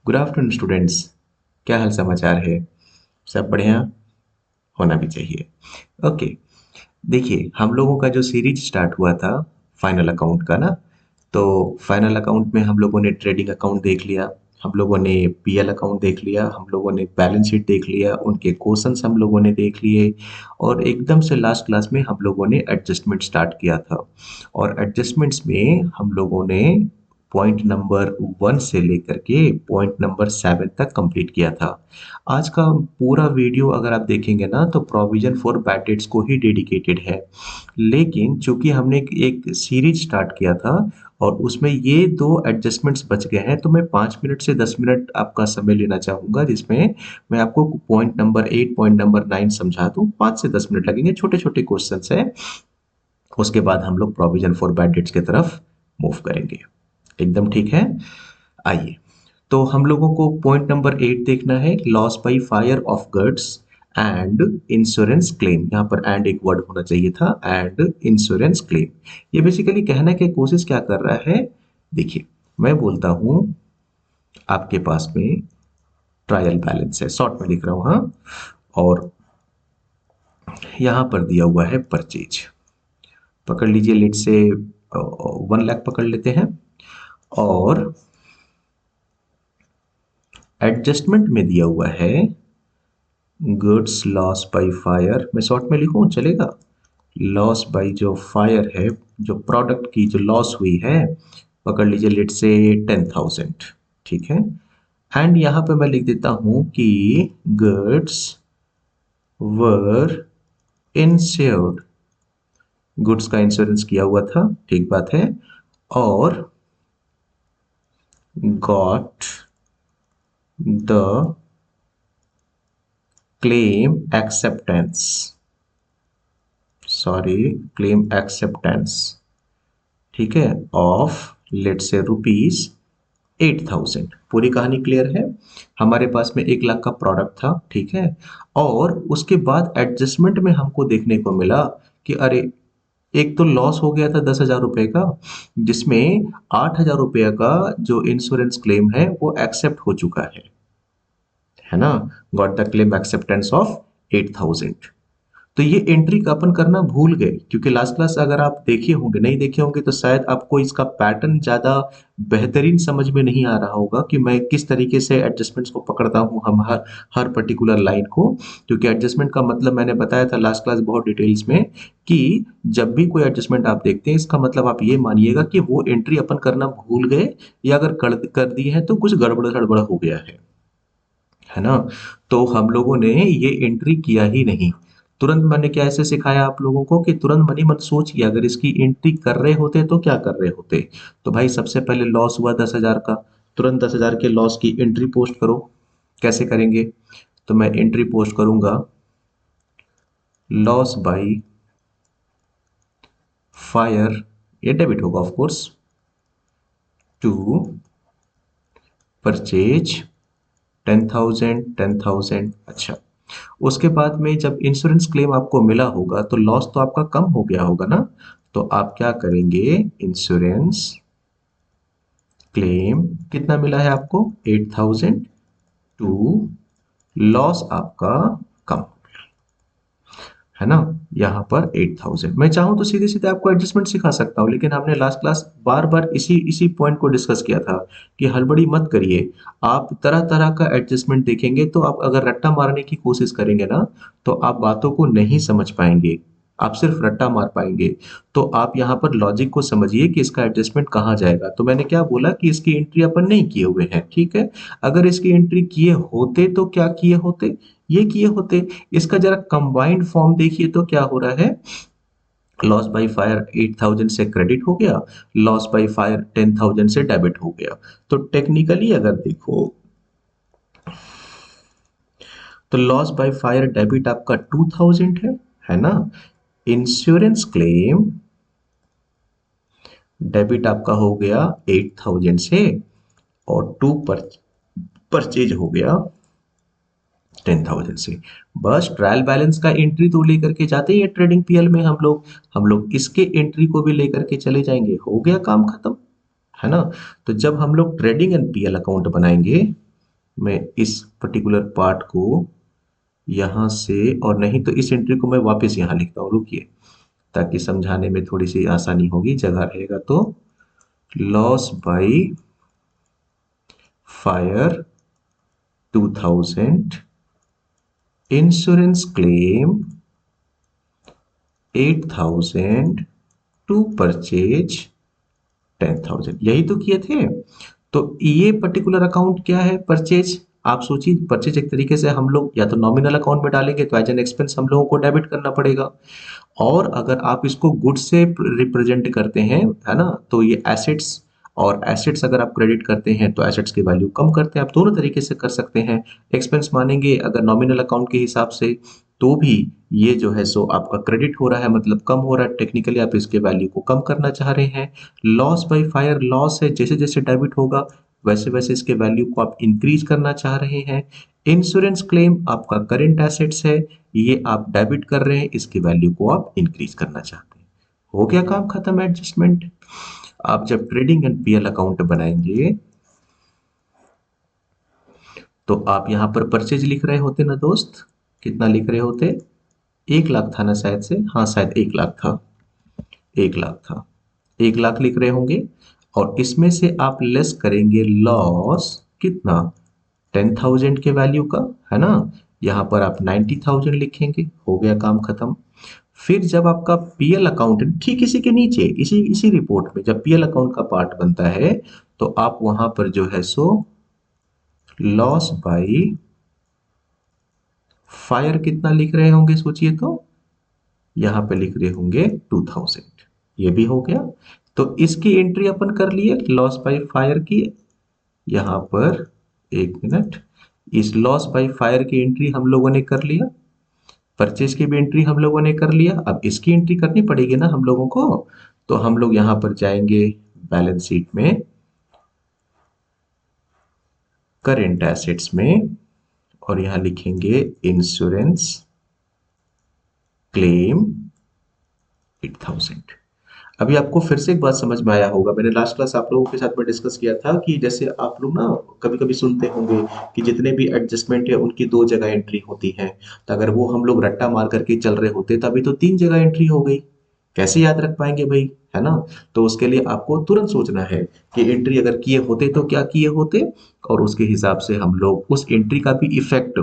Good afternoon students. क्या हाल समाचार है? सब बढ़िया होना भी चाहिए। ओके, देखिए हम लोगों का जो सीरीज स्टार्ट हुआ था फाइनल अकाउंट का ना, तो फाइनल अकाउंट में हम लोगों ने ट्रेडिंग अकाउंट देख लिया, हम लोगों ने पीएल अकाउंट देख लिया, हम लोगों ने बैलेंस शीट देख लिया, उनके क्वेश्चंस हम लोगों ने देख लिए और एकदम से लास्ट क्लास में हम लोगों ने एडजस्टमेंट स्टार्ट किया था। और एडजस्टमेंट्स में हम लोगों ने पॉइंट नंबर 1 से लेकर के पॉइंट नंबर 7 तक कंप्लीट किया था। आज का पूरा वीडियो अगर आप देखेंगे ना तो प्रोविजन फॉर बैड डेट्स को ही डेडिकेटेड है, लेकिन चूंकि हमने एक सीरीज स्टार्ट किया था और उसमें ये दो एडजस्टमेंट्स बच गए हैं, तो मैं 5 मिनट से 10 मिनट आपका समय लेना चाहूंगा, जिसमें मैं आपको पॉइंट नंबर 8 पॉइंट नंबर 9 समझा दूं। 5 से 10 मिनट लगेंगे, छोटे छोटे क्वेश्चन है। उसके बाद हम लोग प्रोविजन फॉर बैड डेट्स की तरफ मूव करेंगे। एकदम ठीक है। आइए, तो हम लोगों को पॉइंट नंबर 8 देखना है, loss by fire of goods and insurance claim. यहाँ पर एंड एक वर्ड होना चाहिए था, एंड इंश्योरेंस क्लेम। ये बेसिकली कहने की कोशिश क्या कर रहा है, देखिए मैं बोलता हूं आपके पास में ट्रायल बैलेंस है, शॉर्ट में लिख रहा हूं, हाँ, और यहां पर दिया हुआ है परचेज। पकड़ लीजिए, लेट से 1 लाख पकड़ लेते हैं, और एडजस्टमेंट में दिया हुआ है गुड्स लॉस बाय फायर। मैं शॉर्ट में लिखूं चलेगा? लॉस बाय जो फायर है, जो प्रोडक्ट की जो लॉस हुई है, पकड़ लीजिए लेट से 10,000। ठीक है, एंड यहां पे मैं लिख देता हूं कि गुड्स वर इंश्योर्ड। गुड्स का इंश्योरेंस किया हुआ था, ठीक बात है, और got the claim acceptance, sorry claim acceptance, ठीक है, ऑफ लेट से रुपीज 8,000। पूरी कहानी क्लियर है। हमारे पास में 1 लाख का प्रोडक्ट था, ठीक है, और उसके बाद एडजस्टमेंट में हमको देखने को मिला कि अरे एक तो लॉस हो गया था 10,000 रुपए का, जिसमें 8,000 रुपये का जो इंश्योरेंस क्लेम है वो एक्सेप्ट हो चुका है ना। Got the claim acceptance of 8,000। तो ये एंट्री का अपन करना भूल गए, क्योंकि लास्ट क्लास अगर आप देखे होंगे, नहीं देखे होंगे तो शायद आपको इसका पैटर्न ज्यादा बेहतरीन समझ में नहीं आ रहा होगा कि मैं किस तरीके से एडजस्टमेंट्स को पकड़ता हूं, हम हर हर पर्टिकुलर लाइन को। क्योंकि एडजस्टमेंट का मतलब मैंने बताया था लास्ट क्लास बहुत डिटेल्स में कि जब भी कोई एडजस्टमेंट आप देखते हैं, इसका मतलब आप ये मानिएगा कि वो एंट्री अपन करना भूल गए, या अगर कर दी है तो कुछ गड़बड़ गड़बड़ हो गया है ना। तो हम लोगों ने ये एंट्री किया ही नहीं। तुरंत मैंने क्या ऐसे सिखाया आप लोगों को कि तुरंत मनी मत सोचिए, अगर इसकी एंट्री कर रहे होते तो क्या कर रहे होते। तो भाई सबसे पहले लॉस हुआ 10,000 का, तुरंत 10,000 के लॉस की एंट्री पोस्ट करो। कैसे करेंगे? तो मैं एंट्री पोस्ट करूंगा लॉस बाई फायर, ये डेबिट होगा ऑफ कोर्स, टू परचेज 10,000 10,000। अच्छा, उसके बाद में जब इंश्योरेंस क्लेम आपको मिला होगा तो लॉस तो आपका कम हो गया होगा ना। तो आप क्या करेंगे, इंश्योरेंस क्लेम कितना मिला है आपको, 8,000, टू लॉस आपका कम, है ना, यहाँ पर 8,000। मैं चाहूँ तो सीधे सीधे आपको एडजस्टमेंट सिखा सकता हूँ, लेकिन हमने लास्ट क्लास बार बार इसी इसी पॉइंट को डिस्कस किया था कि हड़बड़ी मत करिए। आप तरह तरह का एडजस्टमेंट देखेंगे तो आप अगर रट्टा मारने की कोशिश करेंगे ना, तो आप बातों को नहीं समझ पाएंगे, आप सिर्फ रट्टा मार पाएंगे। तो आप यहाँ पर लॉजिक को समझिए कि इसका एडजस्टमेंट कहाँ जाएगा। तो मैंने क्या बोला कि इसकी एंट्री अपन नहीं किए हुए हैं, ठीक है। अगर इसकी एंट्री किए होते तो क्या किए होते, ये किए होते। इसका जरा कंबाइंड फॉर्म देखिए तो क्या हो रहा है, लॉस बाय फायर 8,000 से क्रेडिट हो गया, लॉस बाय फायर 10,000 से डेबिट हो गया। तो टेक्निकली अगर देखो तो लॉस बाय फायर डेबिट आपका 2,000 है ना। इंश्योरेंस क्लेम डेबिट आपका हो गया 8,000 से, और टू परचेज हो गया 10,000 से। बस ट्रायल बैलेंस का एंट्री तो लेकर के जाते ही है ट्रेडिंग पीएल में हम लोग इसके एंट्री को भी लेकर के चले जाएंगे, हो गया काम खत्म, है ना। तो जब हम लोग ट्रेडिंग एंड पीएल अकाउंट बनाएंगे मैं इस पर्टिकुलर पार्ट को यहां से, और नहीं तो इस एंट्री को मैं वापस यहां लिखता हूं, रुकिए, ताकि समझाने में थोड़ी सी आसानी होगी, जगह रहेगा तो। Loss by fire 2000, insurance claim 8000 to purchase 10,000, यही तो किए थे। तो ये पर्टिकुलर अकाउंट क्या है? परचेज। आप सोचिए, परचेज एक तरीके से हम लोग या तो नॉमिनल अकाउंट में डालेंगे तो एज एन एक्सपेंस हम लोगों को डेबिट करना पड़ेगा, और अगर आप इसको गुड से रिप्रेजेंट करते हैं, है ना, तो ये एसेट्स, और एसेट्स अगर आप क्रेडिट करते हैं तो एसेट्स की वैल्यू कम करते हैं। आप दोनों तरीके से कर सकते हैं। एक्सपेंस मानेंगे अगर नॉमिनल अकाउंट के हिसाब से, तो भी ये जो है सो आपका क्रेडिट हो रहा है, मतलब कम हो रहा है, टेक्निकली आप इसके वैल्यू को कम करना चाह रहे हैं। लॉस बाय फायर, लॉस है, जैसे जैसे डेबिट होगा वैसे वैसे इसके वैल्यू को आप इंक्रीज करना चाह रहे हैं। इंश्योरेंस क्लेम आपका करेंट एसेट्स है, ये आप डेबिट कर रहे हैं, इसकी वैल्यू को आप इंक्रीज करना चाहते हैं। हो गया काम खत्म, एडजस्टमेंट। आप जब ट्रेडिंग एंड पीएल अकाउंट बनाएंगे तो आप यहां पर परचेज लिख रहे होते ना दोस्त, कितना लिख रहे होते? 1 लाख था ना शायद से, हाँ शायद 1 लाख था, 1 लाख था, 1 लाख लिख रहे होंगे, और इसमें से आप लेस करेंगे लॉस, कितना? 10,000 के वैल्यू का, है ना। यहाँ पर आप 90,000 लिखेंगे, हो गया काम खत्म। फिर जब आपका पीएल अकाउंट ठीक इसी के नीचे, इसी इसी रिपोर्ट में जब पीएल अकाउंट का पार्ट बनता है, तो आप वहां पर जो है सो लॉस बाई फायर कितना लिख रहे होंगे, सोचिए तो। यहाँ पे लिख रहे होंगे 2000, ये भी हो गया। तो इसकी एंट्री अपन कर लिए लॉस बाई फायर की। यहाँ पर एक मिनट, इस लॉस बाई फायर की एंट्री हम लोगों ने कर लिया, परचेज की भी एंट्री हम लोगों ने कर लिया, अब इसकी एंट्री करनी पड़ेगी ना हम लोगों को। तो हम लोग यहाँ पर जाएंगे बैलेंस शीट में, करेंट एसेट्स में, और यहाँ लिखेंगे इंश्योरेंस क्लेम 8,000। अभी आपको फिर से एक बात समझ में आया होगा, मैंने लास्ट क्लास आप लोगों के साथ में डिस्कस किया था कि जैसे आप लोग ना कभी कभी सुनते होंगे कि जितने भी एडजस्टमेंट है उनकी 2 जगह एंट्री होती है। तो अगर वो हम लोग रट्टा मार करके चल रहे होते तो अभी तो 3 जगह एंट्री हो गई, कैसे याद रख पाएंगे भाई, है ना। तो उसके लिए आपको तुरंत सोचना है कि एंट्री अगर किए होते तो क्या किए होते, और उसके हिसाब से हम लोग उस एंट्री का भी इफेक्ट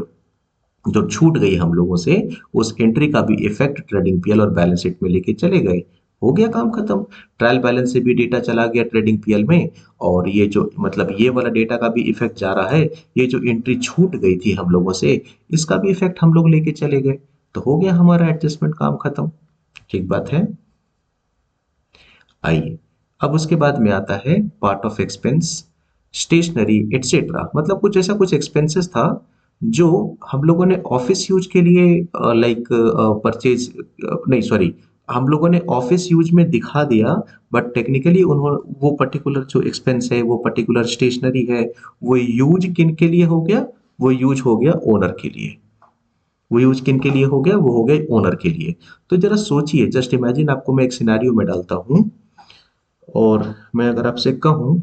जो छूट गई हम लोगों से, उस एंट्री का भी इफेक्ट ट्रेडिंग पीएल और बैलेंस शीट में लेके चले गए। हो गया काम खत्म। ट्रायल बैलेंस से भी डेटा चला गया ट्रेडिंग पीएल में, और ये जो मतलब ये वाला डेटा का भी इफेक्ट जा रहा है, ये जो एंट्री छूट गई थी हम लोगों से, इसका भी इफेक्ट हम लोग लेके चले गए। तो हो गया हमारा एडजस्टमेंट, काम खत्म। ठीक बात है। आइए, अब उसके बाद में आता है part of expense, stationery etcetera, मतलब कुछ ऐसा कुछ एक्सपेंसेस था जो हम लोगों ने ऑफिस यूज के लिए, लाइक परचेज, नहीं सॉरी, हम लोगों ने ऑफिस यूज में दिखा दिया, बट टेक्निकली उन्होंने वो पर्टिकुलर जो एक्सपेंस है, वो पर्टिकुलर स्टेशनरी है, वो यूज किन के लिए हो गया? वो यूज हो गया ओनर के लिए। वो यूज किन के लिए हो गया? वो हो गया ओनर के लिए। तो जरा सोचिए, जस्ट इमेजिन, आपको मैं एक सिनेरियो में डालता हूं, और मैं अगर आपसे कहूं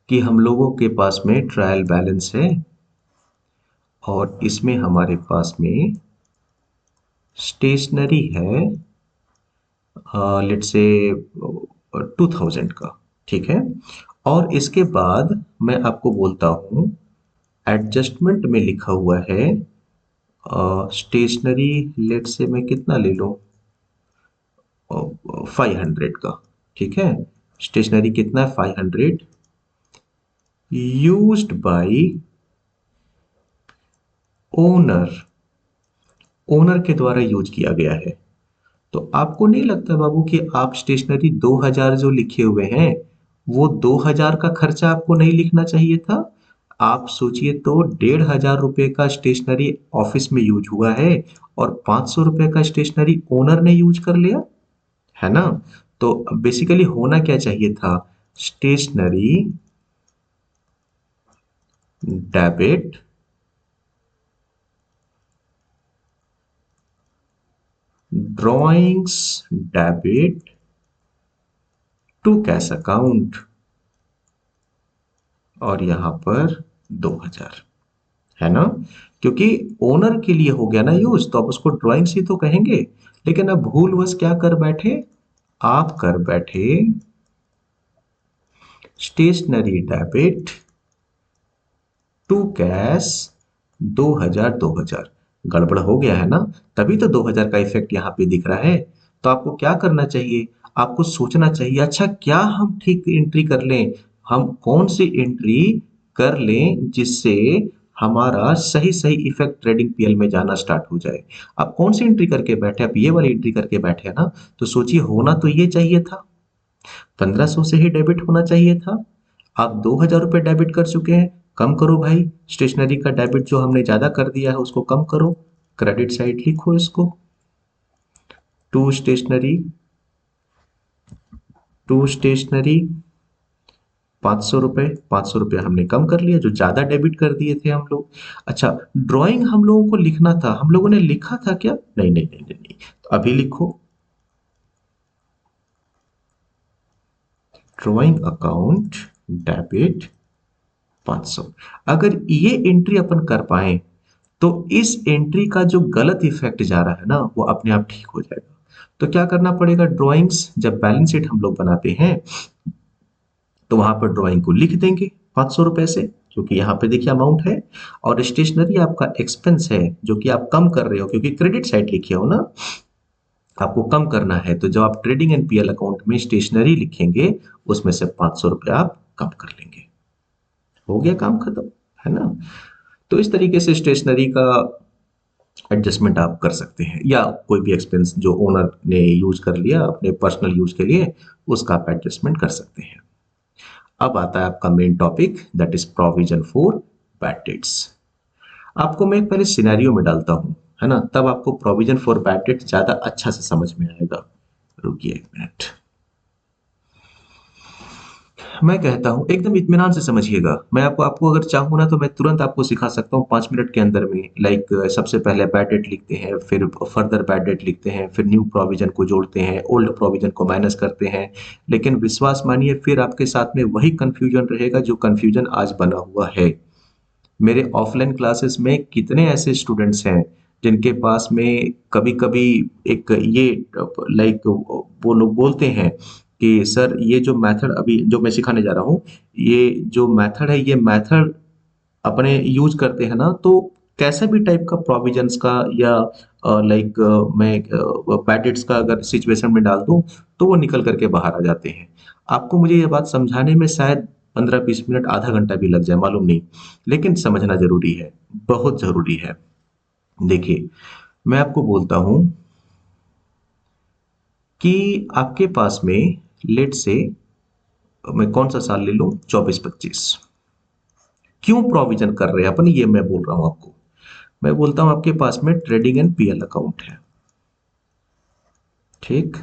कि हम लोगों के पास में ट्रायल बैलेंस है, और इसमें हमारे पास में स्टेशनरी है, लेट्स से 2000 का, ठीक है। और इसके बाद मैं आपको बोलता हूं एडजस्टमेंट में लिखा हुआ है स्टेशनरी, लेट्स से मैं कितना ले लूं, 500 का, ठीक है। स्टेशनरी कितना है? 500, यूज्ड बाय ओनर, ओनर के द्वारा यूज किया गया है। तो आपको नहीं लगता बाबू कि आप स्टेशनरी 2000 जो लिखे हुए हैं, वो 2000 का खर्चा आपको नहीं लिखना चाहिए था? आप सोचिए तो, 1,500 रुपए का स्टेशनरी ऑफिस में यूज हुआ है, और 500 रुपए का स्टेशनरी ओनर ने यूज कर लिया, है ना। तो बेसिकली होना क्या चाहिए था? Stationery debit drawings debit to cash account. और यहाँ पर 2000, है ना? क्योंकि ओनर के लिए हो गया ना यूज, तो आप उसको ड्राइंग्स ही तो कहेंगे। लेकिन अब भूलवश क्या कर बैठे, आप कर बैठे स्टेशनरी डेबिट टू कैश 2000 गड़बड़ हो गया है ना? तभी तो 2000 का इफेक्ट यहाँ पे दिख रहा है। तो आपको क्या करना चाहिए, आपको सोचना चाहिए अच्छा क्या हम ठीक एंट्री कर लें, हम कौन सी एंट्री कर लें जिससे हमारा सही सही इफेक्ट ट्रेडिंग पीएल में जाना स्टार्ट हो जाए। आप कौन सी एंट्री करके बैठे, आप ये वाली एंट्री करके बैठे हैं ना, तो सोचिए होना तो ये चाहिए था, 1500 से ही डेबिट होना चाहिए था। आप 2000 रुपये डेबिट कर चुके हैं, कम करो भाई, स्टेशनरी का डेबिट जो हमने ज्यादा कर दिया है उसको कम करो, क्रेडिट साइड लिखो इसको, टू स्टेशनरी, टू स्टेशनरी 500 रुपये, 500 रुपये हमने कम कर लिया जो ज्यादा डेबिट कर दिए थे हम लोग। अच्छा, ड्राइंग हम लोगों को लिखना था, हम लोगों ने लिखा था क्या? नहीं नहीं नहीं नहीं, नहीं। तो अभी लिखो ड्राइंग अकाउंट डेबिट 500। अगर ये एंट्री अपन कर पाए तो इस एंट्री का जो गलत इफेक्ट जा रहा है ना वो अपने आप ठीक हो जाएगा। तो क्या करना पड़ेगा, ड्राइंग्स जब बैलेंस शीट हम लोग बनाते हैं तो वहां पर ड्राइंग को लिख देंगे 500 रुपए से, क्योंकि यहाँ पे देखिए अमाउंट है, और स्टेशनरी आपका एक्सपेंस है जो कि आप कम कर रहे हो क्योंकि क्रेडिट साइड लिखे हो ना, आपको कम करना है। तो जब आप ट्रेडिंग एंड पीएल अकाउंट में स्टेशनरी लिखेंगे उसमें से 500 रुपये आप कम कर लेंगे, हो गया काम खत्म, है ना? तो इस तरीके से स्टेशनरी का एडजस्टमेंट आप कर सकते हैं, या कोई भी एक्सपेंस जो ओनर ने यूज कर लिया अपने पर्सनल यूज के लिए उसका आप एडजस्टमेंट कर सकते हैं। अब आता है आपका main topic, that is provision for bad dates. आपको मैं पहले सिनेरियो में डालता हूं, है ना, तब आपको प्रोविजन फॉर बैड डेट ज्यादा अच्छा से समझ में आएगा। रुकिए एक मिनट, मैं कहता हूं एकदम इत्मीनान से समझिएगा। मैं आपको आपको अगर चाहूँ ना तो मैं तुरंत आपको सिखा सकता हूँ 5 मिनट के अंदर में। लाइक सबसे पहले बैड डेट लिखते हैं, फिर फर्दर बैड डेट लिखते हैं, फिर न्यू प्रोविजन को जोड़ते हैं, ओल्ड प्रोविजन को माइनस करते हैं। लेकिन विश्वास मानिए फिर आपके साथ में वही कंफ्यूजन रहेगा जो कंफ्यूजन आज बना हुआ है। मेरे ऑफलाइन क्लासेस में कितने ऐसे स्टूडेंट्स हैं जिनके पास में कभी कभी एक ये लाइक वो लोग बोलते हैं कि सर ये जो मेथड अभी जो मैं सिखाने जा रहा हूँ, ये जो मेथड है ये मेथड अपने यूज करते हैं ना तो कैसा भी टाइप का प्रोविजंस का या लाइक मैं पैकेट्स का अगर सिचुएशन में डाल दूं तो वो निकल करके बाहर आ जाते हैं। आपको मुझे ये बात समझाने में शायद 15-20 मिनट आधा घंटा भी लग जाए मालूम नहीं, लेकिन समझना जरूरी है, बहुत जरूरी है। देखिए मैं आपको बोलता हूं कि आपके पास में लेट से, मैं कौन सा साल ले लूं, 24-25। क्यों प्रोविजन कर रहे हैं अपन ये मैं बोल रहा हूं आपको। मैं बोलता हूं आपके पास में ट्रेडिंग एंड पीएल अकाउंट है, ठीक?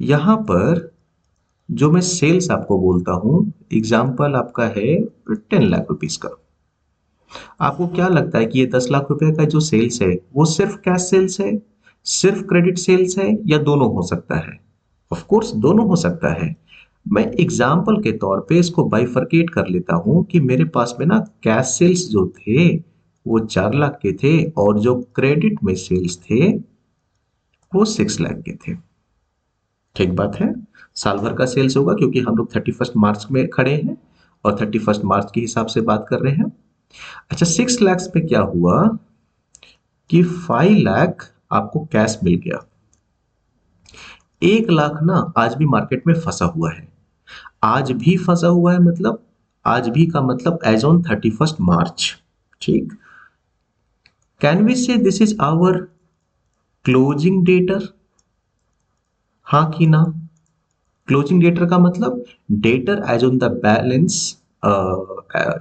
यहां पर जो मैं सेल्स आपको बोलता हूं, एग्जाम्पल आपका है 10 लाख रुपीज का। आपको क्या लगता है कि ये 10 लाख रुपए का जो सेल्स है वो सिर्फ कैश सेल्स है, सिर्फ क्रेडिट सेल्स है, या दोनों हो सकता है? ऑफ कोर्स दोनों हो सकता है। मैं एग्जाम्पल के तौर पे इसको बाइफरकेट कर लेता हूं कि मेरे पास में ना कैश सेल्स जो थे वो 4 लाख के थे, और जो क्रेडिट में सेल्स थे वो 6 लाख के थे। ठीक बात है, साल भर का सेल्स होगा क्योंकि हम लोग 31 मार्च में खड़े हैं और 31 मार्च के हिसाब से बात कर रहे हैं। अच्छा, 6 लैक्स में क्या हुआ कि 5 लाख आपको कैश मिल गया, 1 लाख ना आज भी मार्केट में फंसा हुआ है। आज भी फंसा हुआ है मतलब, आज भी का मतलब एज ऑन 31 मार्च, ठीक? Can we say this is our closing debtor, हाँ कि ना? क्लोजिंग डेटर का मतलब debtor as on the balance,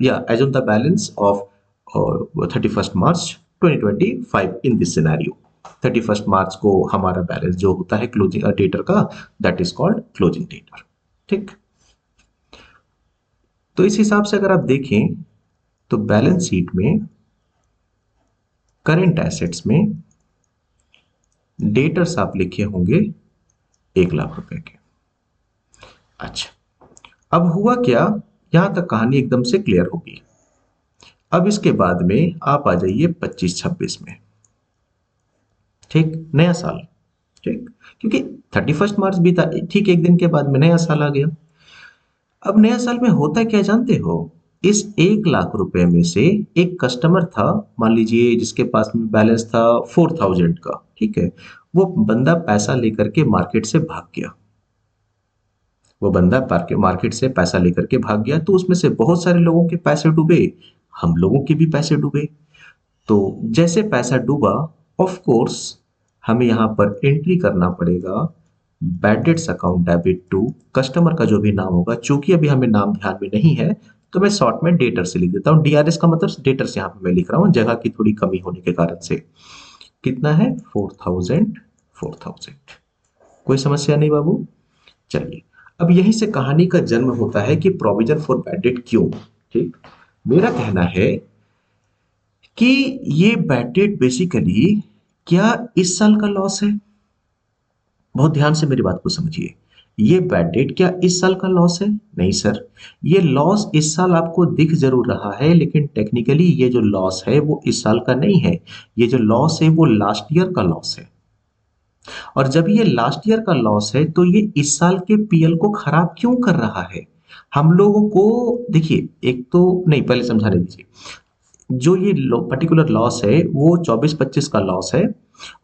या as on the balance of 31 March 2025 in this scenario. 31 मार्च को हमारा बैलेंस जो होता है क्लोजिंग डेटर का, that is called closing debtor, ठीक? तो इस हिसाब से अगर आप देखें तो बैलेंस शीट में करेंट एसेट्स में डेटर्स आप लिखे होंगे 1 लाख रुपए के, अच्छा, अब हुआ क्या, यहां तक कहानी एकदम से क्लियर होगी। अब इसके बाद में आप आ जाइए 25-26 में। ठीक, नया साल। ठीक, क्योंकि 31 मार्च भी था, ठीक एक दिन के बाद में नया साल आ गया। अब नया साल में होता क्या जानते हो, इस 1 लाख रुपए में से एक कस्टमर था, मान लीजिए जिसके पास में बैलेंस था 4000 का, ठीक है, वो बंदा पैसा लेकर के मार्केट से भाग गया। वो बंदा मार्केट से पैसा लेकर के भाग गया, तो उसमें से बहुत सारे लोगों के पैसे डूबे, हम लोगों के भी पैसे डूबे। तो जैसे पैसा डूबा, ऑफ कोर्स हमें यहाँ पर एंट्री करना पड़ेगा bad debts account debit to customer का जो भी नाम होगा, चूंकि अभी हमें नाम ध्यान में नहीं है, तो मैं शॉर्ट में डेटर से लिख देता हूँ। डीआरएस का मतलब डेटर से यहाँ पे मैं लिख रहा हूँ, जगह की थोड़ी कमी होने के कारण से। कितना है, 4000, 4000। कोई समस्या नहीं बाबू। चलिए, अब यहीं से कहानी का जन्म होता है कि प्रोविजन फॉर बैड डेट क्यों। ठीक, मेरा कहना है कि ये बैड डेट बेसिकली क्या इस साल का लॉस है। बहुत ध्यान से मेरी बात को समझिए, ये बैड डेट क्या इस साल का लॉस है? नहीं सर, ये लॉस इस साल आपको दिख जरूर रहा है, लेकिन टेक्निकली ये जो लॉस है वो इस साल का नहीं है। ये जो लॉस है वो लास्ट ईयर का लॉस है। और जब ये लास्ट ईयर का लॉस है, तो ये इस साल के पीएल को खराब क्यों कर रहा है? हम लोगों को देखिए, एक तो नहीं, पहले समझाने दीजिए। जो ये पर्टिकुलर लॉस है वो 24-25 का लॉस है,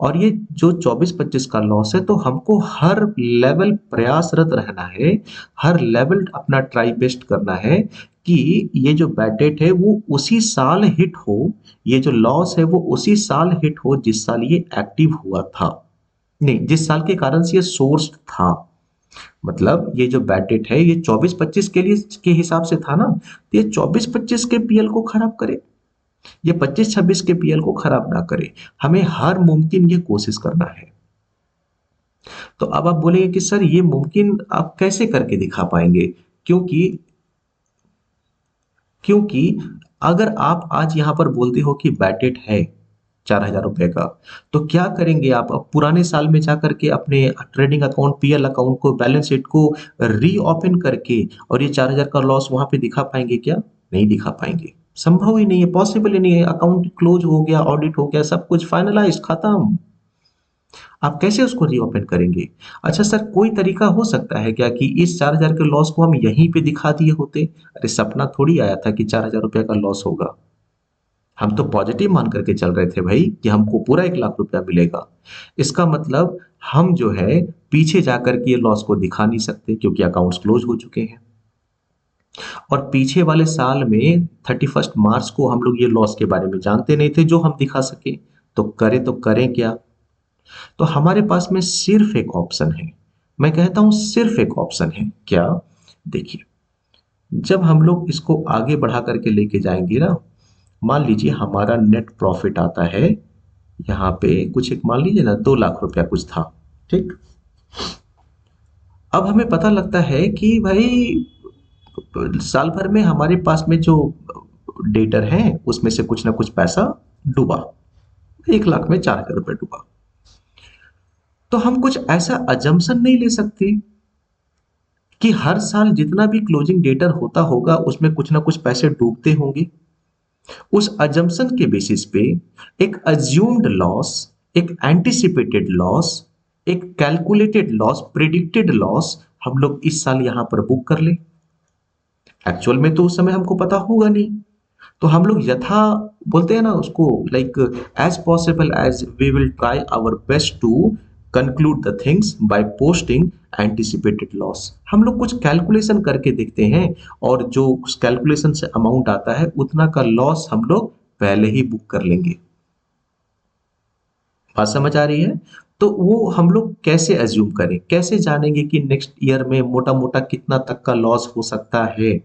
और ये जो 24-25 का लॉस है, तो हमको हर लेवल प्रयासरत रहना है, हर लेवल अपना ट्राई बेस्ट करना है कि ये जो बैड डेट है वो उसी साल हिट हो, ये जो लॉस है वो उसी साल हिट हो जिस साल ये एक्टिव हुआ था, नहीं जिस साल के कारण से ये सोर्स था। मतलब ये जो बैड डेट है ये 24-25 के लिए के हिसाब से था ना, तो ये 24-25 के पीएल को खराब करे, ये 25-26 के पीएल को खराब ना करे। हमें हर मुमकिन ये कोशिश करना है। तो अब आप बोलेंगे कि सर ये मुमकिन आप कैसे करके दिखा पाएंगे? क्योंकि क्योंकि अगर आप आज यहां पर बोलते हो कि बैड डेट है 4000 रुपए का, तो क्या करेंगे आप? अब पुराने साल में जाकर के अपने ट्रेडिंग अकाउंट, पीएल अकाउंट को, बैलेंस शीट को रीओपन करके और ये 4000 का लॉस वहां पे दिखा पाएंगे क्या? नहीं दिखा पाएंगे, संभव ही नहीं है, पॉसिबल ही नहीं है। अकाउंट क्लोज हो गया, ऑडिट हो गया, सब कुछ फाइनलाइज, खत्म। आप कैसे उसको रीओपन करेंगे? अच्छा सर, कोई तरीका हो सकता है क्या कि इस 4000 के लॉस को हम यहीं पे दिखा दिए होते? अरे सपना थोड़ी आया था कि 4000 रुपए का लॉस होगा। हम तो पॉजिटिव मान करके चल रहे थे भाई कि हमको पूरा 1 लाख रुपया मिलेगा। इसका मतलब हम जो है पीछे जाकर के ये लॉस को दिखा नहीं सकते, क्योंकि अकाउंट्स क्लोज हो चुके हैं। और पीछे वाले साल में 31 मार्च को हम लोग ये लॉस के बारे में जानते नहीं थे जो हम दिखा सके। तो करें क्या? तो हमारे पास में सिर्फ एक ऑप्शन है, मैं कहता हूं सिर्फ एक ऑप्शन है। क्या? देखिए, जब हम लोग इसको आगे बढ़ा करके लेके जाएंगे ना, मान लीजिए हमारा नेट प्रॉफिट आता है यहाँ पे कुछ, एक मान लीजिए ना 2 लाख रुपया कुछ था। ठीक, अब हमें पता लगता है कि भाई साल भर में हमारे पास में जो डेटर है उसमें से कुछ ना कुछ पैसा डूबा, 1 लाख में 4000 रुपये डूबा। तो हम कुछ ऐसा अजम्पशन नहीं ले सकते कि हर साल जितना भी क्लोजिंग डेटर होता होगा उसमें कुछ ना कुछ पैसे डूबते होंगे। उस अजम्पशन के बेसिस पे एक अज्यूम्ड लॉस, एक एंटिसिपेटेड लॉस, एक कैलकुलेटेड लॉस, प्रिडिक्टेड लॉस हम लोग इस साल यहां पर बुक कर ले। एक्चुअल में तो उस समय हमको पता होगा नहीं, तो हम लोग यथा, बोलते हैं ना उसको, like as possible as we will try our best to conclude the things by posting anticipated loss. हम लोग कुछ कैलकुलेशन करके देखते हैं, और जो कैलकुलेशन से अमाउंट आता है उतना का लॉस हम लोग पहले ही बुक कर लेंगे। बात समझ आ रही है? तो वो हम लोग कैसे एज्यूम करें, कैसे जानेंगे कि नेक्स्ट ईयर में मोटा मोटा कितना तक का लॉस हो सकता है?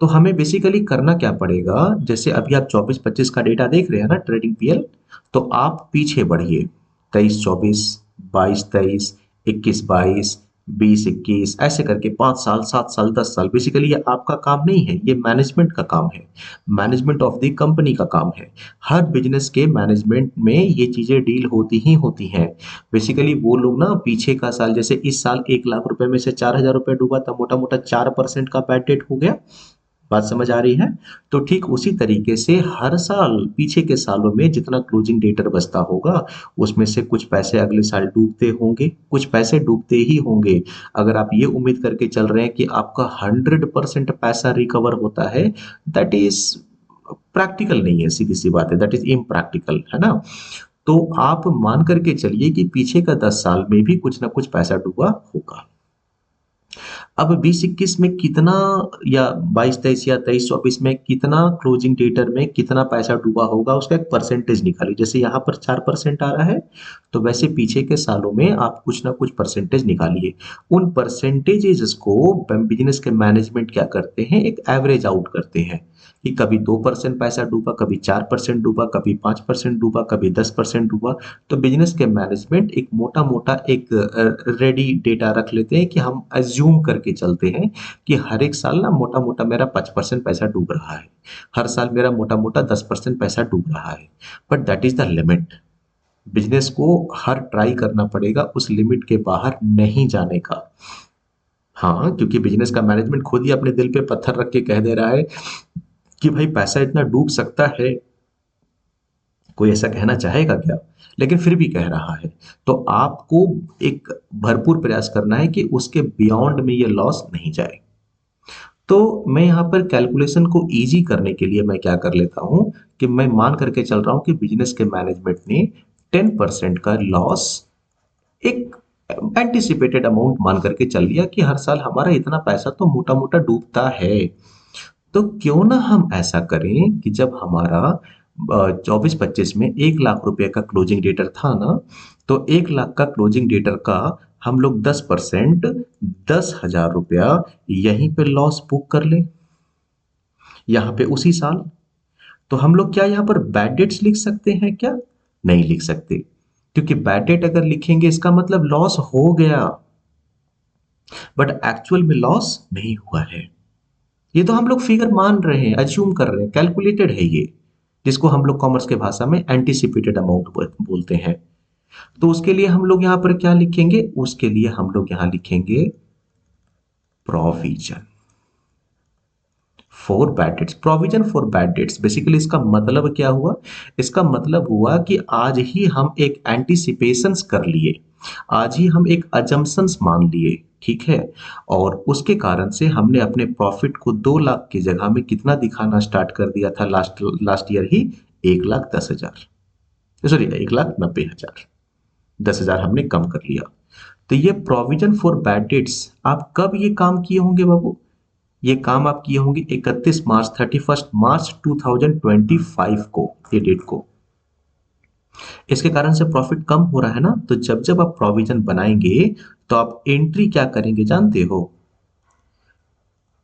तो हमें बेसिकली करना क्या पड़ेगा, जैसे अभी आप 24-25 का डेटा देख रहे हैं ना ट्रेडिंग पीएल, तो आप पीछे बढ़िए 23-24, 22-23, 21-22, 20 21 ऐसे करके 5 साल 7 साल 10 साल, बेसिकली ये आपका काम नहीं है, ये मैनेजमेंट का काम है, मैनेजमेंट ऑफ द कंपनी का काम है। हर बिजनेस के मैनेजमेंट में ये चीजें डील होती ही होती हैं। बेसिकली वो लोग ना पीछे का साल, जैसे इस साल 1 लाख रुपए में से 4,000 रुपए डूबा, तो मोटा मोटा 4% का बैड डेट हो गया। बात समझ आ रही है? तो ठीक उसी तरीके से हर साल पीछे के सालों में जितना क्लोजिंग डेटर बचता होगा, उसमें से कुछ पैसे अगले साल डूबते होंगे, कुछ पैसे डूबते ही होंगे। अगर आप ये उम्मीद करके चल रहे हैं कि आपका 100% पैसा रिकवर होता है, दैट इज प्रैक्टिकल नहीं है, सीधी सी बात है, दैट इज इम्प्रैक्टिकल, है ना? तो आप मान करके चलिए कि पीछे का 10 साल में भी कुछ ना कुछ पैसा डूबा होगा। अब 20-21 में कितना, या 22-23 या 23-24 में कितना क्लोजिंग डेटर में कितना पैसा डूबा होगा, उसका एक परसेंटेज निकालिए। जैसे यहाँ पर 4% आ रहा है, तो वैसे पीछे के सालों में आप कुछ ना कुछ परसेंटेज निकालिए। उन परसेंटेजेस को बिजनेस के मैनेजमेंट क्या करते हैं, एक एवरेज आउट करते हैं कि कभी 2% पैसा डूबा, कभी 4% डूबा, कभी 5% डूबा, कभी 10% डूबा। तो बिजनेस के मैनेजमेंट एक मोटा मोटा एक रेडी डेटा रख लेते हैं कि हम अज्यूम करके चलते हैं कि हर एक साल ना मोटा मोटा मेरा 5% पैसा डूब रहा है, हर साल मेरा मोटा मोटा 10% पैसा डूब रहा है। But that is the limit. Business को हर ट्राई करना पड़ेगा उस लिमिट के बाहर नहीं जाने का। हाँ, क्योंकि बिजनेस का मैनेजमेंट खुद ही अपने दिल पे पत्थर रख के कह दे रहा है कि भाई पैसा इतना डूब सकता है, कोई ऐसा कहना चाहेगा क्या? लेकिन फिर भी कह रहा है। तो आपको एक भरपूर प्रयास करना है कि उसके बियॉन्ड में ये लॉस नहीं जाए। तो मैं यहाँ पर कैलकुलेशन को ईज़ी करने के लिए मैं क्या कर लेता हूँ कि मैं मान करके चल रहा हूँ कि बिज़नेस के मैनेजमेंट ने 10% का लॉस एक एंटिसिपेटेड अमाउंट मान करके चल लिया कि हर साल हमारा इतना पैसा तो मोटा-मोटा डूबता है। तो क्यों ना हम ऐसा करें कि जब हमारा 24-25 में 1 लाख रुपए का क्लोजिंग डेटर था ना, तो 1 लाख का क्लोजिंग डेटर का हम लोग 10% 10,000 रुपया यहीं पे लॉस बुक कर लें, यहाँ पे उसी साल। तो हम लोग क्या यहाँ पर बैड डेट्स लिख सकते हैं क्या? नहीं लिख सकते, क्योंकि बैड डेट अगर लिखेंगे इसका मतलब लॉस हो गया, बट एक्चुअल में लॉस नहीं हुआ है। ये तो हम लोग फिगर मान रहे हैं, अज्यूम कर रहे हैं, कैलकुलेटेड है ये, जिसको हम लोग कॉमर्स के भाषा में एंटिसिपेटेड अमाउंट बोलते हैं। तो उसके लिए हम लोग यहाँ पर क्या लिखेंगे? उसके लिए हम लोग यहाँ लिखेंगे provision for bad dates. Provision for bad dates, basically इसका मतलब क्या हुआ? इसका मतलब हुआ कि आज ही हम एक एंटिसिपेशंस कर लिए, आज ही हम एक अजम्पशंस मान लिए, ठीक है? और उसके कारण से हमने अपने प्रॉफिट को 2 लाख की जगह में कितना दिखाना स्टार्ट कर दिया था लास्ट लास्ट ईयर ही? 1,10,000, सॉरी 1,90,000, 10,000 हमने कम कर लिया। तो ये प्रोविजन फॉर बैड डेट्स आप कब ये काम किए होंगे बाबू? ये काम आप किए होंगे 31 मार्च 31 मार्च 2025 को, ये डेट को। इसके कारण से प्रॉफिट कम हो रहा है ना, तो जब जब आप प्रोविजन बनाएंगे तो आप एंट्री क्या करेंगे जानते हो?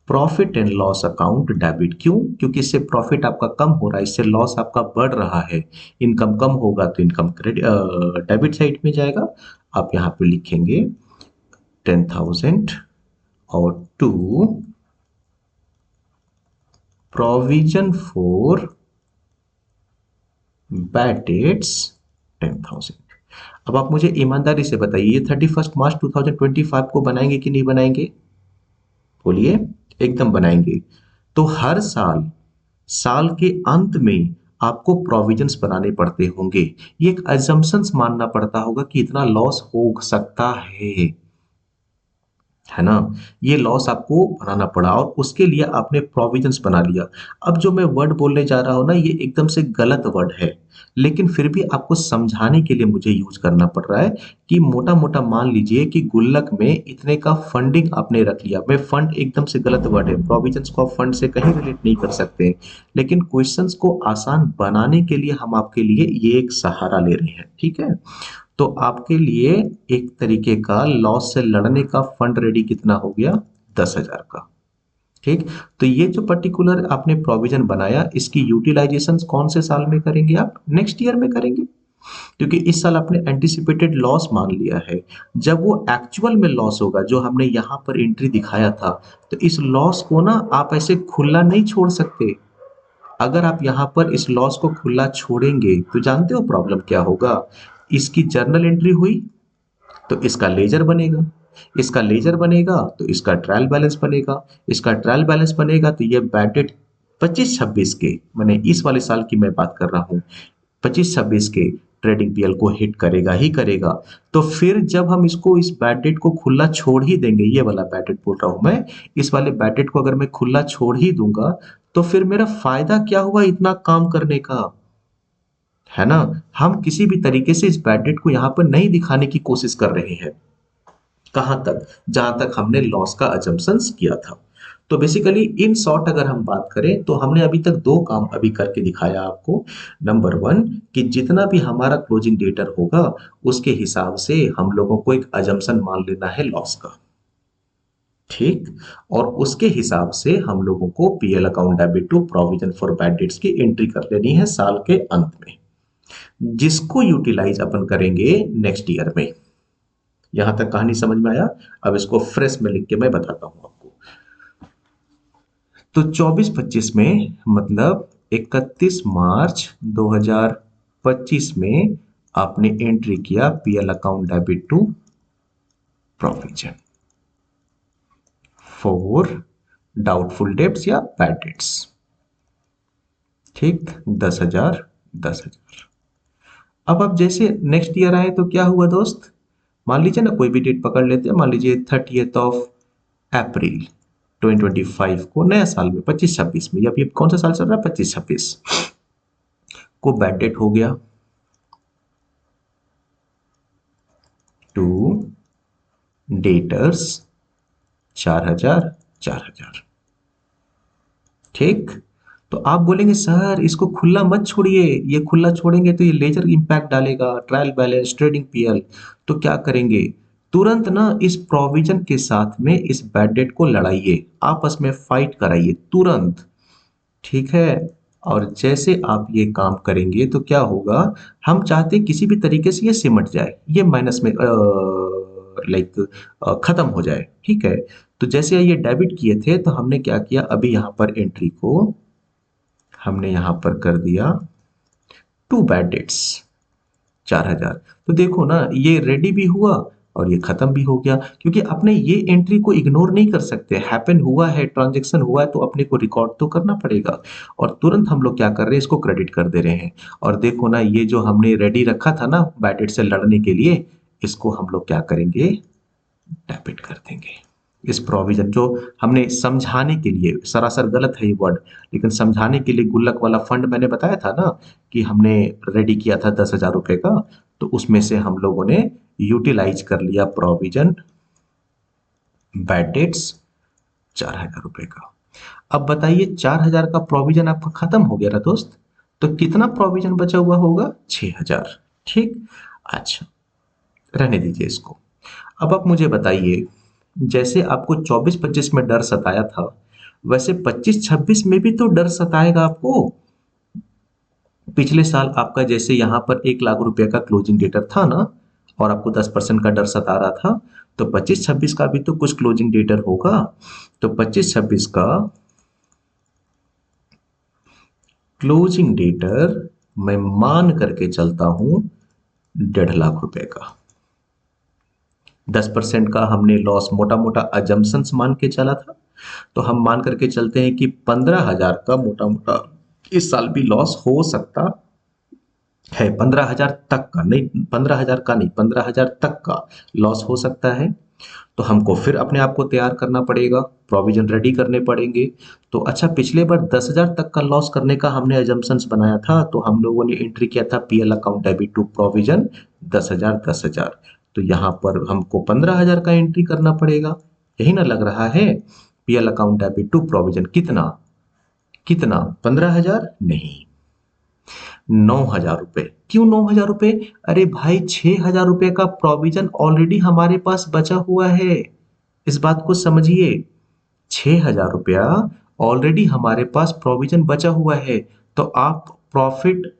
Profit and loss account debit. क्यों? क्योंकि इससे प्रॉफिट आपका कम हो रहा है, इससे लॉस आपका बढ़ रहा है। इनकम कम होगा तो इनकम क्रेडिट डेबिट साइड में जाएगा। आप यहाँ पे लिखेंगे 10,000 और to provision for bad debts 10,000। अब आप मुझे ईमानदारी से बताइए, ये 31 मार्च 2025 को बनाएंगे कि नहीं बनाएंगे? बोलिए। एकदम बनाएंगे। तो हर साल साल के अंत में आपको प्रोविजंस बनाने पड़ते होंगे, ये एक अजम्पशंस मानना पड़ता होगा कि इतना लॉस हो सकता है ना? ये लॉस आपको बनाना पड़ा और उसके लिए आपने प्रोविजंस बना लिया। अब जो मैं वर्ड बोलने जा रहा हूँ ना, ये एकदम से गलत वर्ड है, लेकिन फिर भी आपको समझाने के लिए मुझे यूज करना पड़ रहा है कि मोटा मोटा मान लीजिए कि गुल्लक में इतने का फंडिंग आपने रख लिया। मैं फंड एकदम से गलत वर्ड है, प्रोविजंस को आप फंड से कहीं रिलेट नहीं कर सकते, लेकिन क्वेश्चंस को आसान बनाने के लिए हम आपके लिए ये एक सहारा ले रहे हैं, ठीक है? तो आपके लिए एक तरीके का लॉस से लड़ने का फंड रेडी कितना हो गया? 10,000 का। ठीक, तो ये जो पर्टिकुलर आपने प्रोविजन बनाया, इसकी यूटिलाइजेशन कौन से साल में करेंगे आप? नेक्स्ट ईयर में करेंगे। क्योंकि इस साल आपने एंटिसिपेटेड लॉस मान लिया है। जब वो एक्चुअल में लॉस होगा जो हमने यहाँ पर एंट्री दिखाया था, तो इस लॉस को ना आप ऐसे खुला नहीं छोड़ सकते। अगर आप यहाँ पर इस लॉस को खुला छोड़ेंगे तो जानते हो प्रॉब्लम क्या होगा? इसकी जर्नल एंट्री हुई तो इसका लेजर बनेगा, इसका लेजर बनेगा तो इसका ट्रायल बैलेंस बनेगा, इसका ट्रायल बैलेंस बनेगा तो ये बैड डेट 25-26 के, मैंने इस वाले साल की मैं बात कर रहा हूँ, 25-26 के ट्रेडिंग पीएल को हिट करेगा ही करेगा। तो फिर जब हम इसको इस बैड डेट को खुला छोड़ ही देंगे, ये वाला बैड डेट बोल रहा हूं मैं, इस वाले बैड डेट को अगर मैं खुला छोड़ ही दूंगा तो फिर मेरा फायदा क्या हुआ इतना काम करने का, है ना? हम किसी भी तरीके से इस बैड डेट को यहाँ पर नहीं दिखाने की कोशिश कर रहे हैं। कहां तक? जहां तक हमने लॉस का अजम्पशंस किया था। तो बेसिकली इन शॉर्ट अगर हम बात करें तो हमने अभी तक दो काम अभी करके दिखाया आपको। नंबर वन, कि जितना भी हमारा क्लोजिंग डेटर होगा उसके हिसाब से हम लोगों को एक अजम्पशन मान लेना है लॉस का, ठीक। और उसके हिसाब से हम लोगों को PL account debit to provision for bad debts की एंट्री कर लेनी है साल के अंत में, जिसको यूटिलाइज अपन करेंगे नेक्स्ट ईयर में। यहां तक कहानी समझ में आया? अब इसको फ्रेश में लिख के मैं बताता हूं आपको। तो 24-25 में मतलब 31 मार्च 2025 में आपने एंट्री किया PL account debit to provision for doubtful debts या बैड डेट्स, ठीक। 10,000 10,000। अब जैसे नेक्स्ट ईयर आए तो क्या हुआ दोस्त? मान लीजिए ना, कोई भी डेट पकड़ लेते हैं, मान लीजिए 30th ऑफ अप्रैल 2025 को, नया साल में 25-26 में, अभी कौन सा साल चल रहा है? 25-26 को बैड डेट हो गया टू डेटर्स 4,000 4,000, ठीक। तो आप बोलेंगे सर इसको खुला मत छोड़िए, ये खुला छोड़ेंगे तो ये लेजर इंपैक्ट डालेगा, ट्रायल बैलेंस, ट्रेडिंग पीएल। तो क्या करेंगे? तुरंत ना इस प्रोविजन के साथ में इस बैड डेट को लड़ाइए, आपस में फाइट कराइए तुरंत, ठीक है। और जैसे आप ये काम करेंगे तो क्या होगा, हम चाहते हैं किसी भी तरीके से ये सिमट जाए, ये माइनस में लाइक खत्म हो जाए, ठीक है। तो जैसे ये डेबिट किए थे तो हमने क्या किया, अभी यहाँ पर एंट्री को हमने यहाँ पर कर दिया टू बैड डेट्स 4,000। तो देखो ना, ये रेडी भी हुआ और ये खत्म भी हो गया, क्योंकि अपने ये एंट्री को इग्नोर नहीं कर सकते। हैपन हुआ है, ट्रांजैक्शन हुआ है तो अपने को रिकॉर्ड तो करना पड़ेगा। और तुरंत हम लोग क्या कर रहे हैं, इसको क्रेडिट कर दे रहे हैं। और देखो ना, ये जो हमने रेडी रखा था ना बैड डेट से लड़ने के लिए, इसको हम लोग क्या करेंगे, डेबिट कर देंगे। इस प्रोविजन जो हमने समझाने के लिए, सरासर गलत है ये वर्ड, लेकिन समझाने के लिए गुल्लक वाला फंड मैंने बताया था ना कि हमने रेडी किया था 10,000 रुपए का, तो उसमें से हम लोगों ने यूटिलाइज कर लिया प्रोविजन बैड डेट्स 4,000 रुपए का। अब बताइए 4,000 का प्रोविजन आपका खत्म हो गया ना दोस्त, तो कितना प्रोविजन बचा हुआ होगा? 6,000, ठीक। अच्छा, रहने दीजिए इसको। अब आप मुझे बताइए, जैसे आपको 24-25 में डर सताया था, वैसे 25-26 में भी तो डर सताएगा आपको। पिछले साल आपका जैसे यहाँ पर 1 लाख रुपए का क्लोजिंग डेटर था ना, और आपको 10% का डर सता रहा था, तो 25-26 का भी तो कुछ क्लोजिंग डेटर होगा। तो 25-26 का क्लोजिंग डेटर मैं मान करके चलता हूं 1.5 लाख रुपए का। 10% का हमने लॉस मोटा मोटा अजम्पशंस मान के चला था, तो हम मान करके चलते हैं कि 15,000 का मोटा मोटा इस साल भी लॉस हो सकता है। 15,000 तक का नहीं, 15,000 का नहीं, 15,000 तक का लॉस हो सकता है। तो हमको फिर अपने आप को तैयार करना पड़ेगा, प्रोविजन रेडी करने पड़ेंगे। तो अच्छा, पिछले बार 10,000 तक का लॉस करने का हमने अजम्पशंस बनाया था, तो हम लोगों ने एंट्री किया था PL account debit to provision 10,000 10,000। तो यहाँ पर हमको 15,000 का एंट्री करना पड़ेगा, यही ना लग रहा है। PL account debit to provision कितना कितना 15,000 नहीं, 9,000 रुपए। क्यों 9,000 रुपए? अरे भाई, 6,000 रुपए का प्रोविजन ऑलरेडी हमारे पास बचा हुआ है, इस बात को समझिए। 6,000 रुपया ऑलरेडी हमारे पास प्रोविजन बचा हुआ है, तो आप प्रॉफिट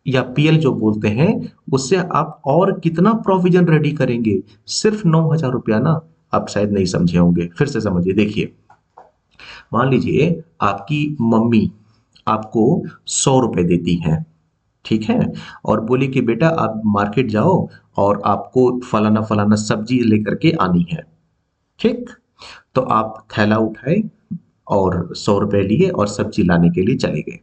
या पीएल जो बोलते हैं, उससे आप और कितना प्रोविजन रेडी करेंगे? सिर्फ 9,000 रुपया ना। आप शायद नहीं समझे होंगे, फिर से समझिए। देखिए, मान लीजिए आपकी मम्मी आपको 100 रुपए देती हैं, ठीक है, और बोली कि बेटा आप मार्केट जाओ और आपको फलाना फलाना सब्जी लेकर के आनी है, ठीक। तो आप थैला उठाए और 100 रुपए लिए और सब्जी लाने के लिए चले गए।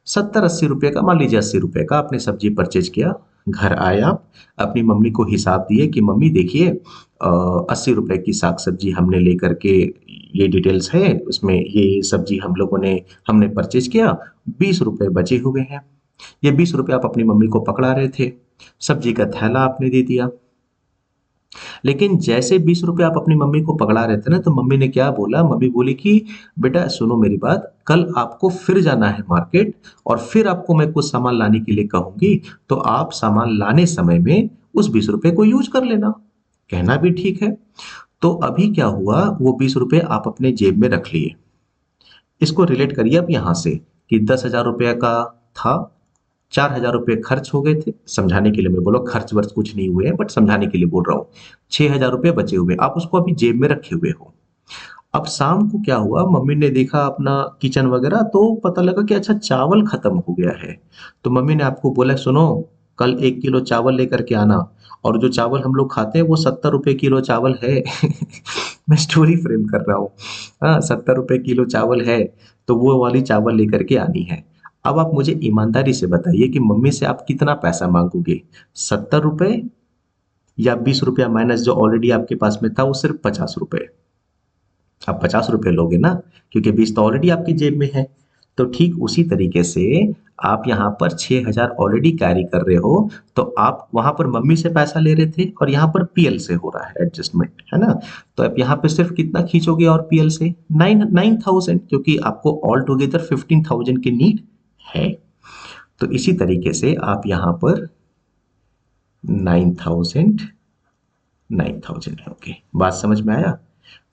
70-80 रुपए का, मान लीजिए 80 रुपए का आपने सब्जी परचेज किया। घर आए आप, अपनी मम्मी को हिसाब दिए कि मम्मी देखिए 80 रुपए की साग सब्जी हमने लेकर के, ये डिटेल्स है उसमें, ये सब्जी हम लोगों ने हमने परचेज किया, 20 रुपए बचे हुए हैं। ये 20 रुपए आप अपनी मम्मी को पकड़ा रहे थे, सब्जी का थैला आपने दे दिया। लेकिन जैसे 20 रुपए आप अपनी मम्मी को पकड़ा रहे थे ना, तो मम्मी ने क्या बोला? मम्मी बोली कि बेटा सुनो मेरी बात, कल आपको फिर जाना है मार्केट और फिर आपको मैं कुछ सामान लाने के लिए कहूंगी, तो आप सामान लाने समय में उस 20 रुपए को यूज कर लेना। कहना भी ठीक है। तो अभी क्या हुआ, वो 20 रुपए आप अपने जेब में रख लिए। इसको रिलेट करिए अब यहां से कि 10,000 रुपये का था, 4,000 रुपये खर्च हो गए थे। समझाने के लिए मैं बोला, खर्च वर्च कुछ नहीं हुए हैं, बट समझाने के लिए बोल रहा हूँ। 6,000 रुपये बचे हुए, आप उसको अभी जेब में रखे हुए हो। अब शाम को क्या हुआ, मम्मी ने देखा अपना किचन वगैरह, तो पता लगा कि अच्छा चावल खत्म हो गया है। तो मम्मी ने आपको बोला सुनो, कल 1 किलो चावल लेकर के आना। और जो चावल हम लोग खाते हैं वो 70 रुपए किलो चावल है। मैं स्टोरी फ्रेम कर रहा हूँ। हाँ, 70 रुपए किलो चावल है, तो वो वाली चावल लेकर के आनी है। अब आप मुझे ईमानदारी से बताइए कि मम्मी से आप कितना पैसा मांगोगे? 70 रुपए या 20 रुपया माइनस जो ऑलरेडी आपके पास में था, वो सिर्फ 50 रुपए। आप 50 रुपए लोगे ना, क्योंकि 20 तो ऑलरेडी आपकी जेब में है। तो ठीक उसी तरीके से आप यहाँ पर 6,000 ऑलरेडी कैरी कर रहे हो, तो आप वहां पर मम्मी से पैसा ले रहे थे और यहाँ पर पीएल से हो रहा है एडजस्टमेंट, है ना। तो आप यहाँ पे सिर्फ कितना खींचोगे और पीएल से 9,000, क्योंकि आपको ऑल टुगेदर 15,000 की नीड है। तो इसी तरीके से आप यहाँ पर 9,000 9,000 लोगे। बात समझ में आया?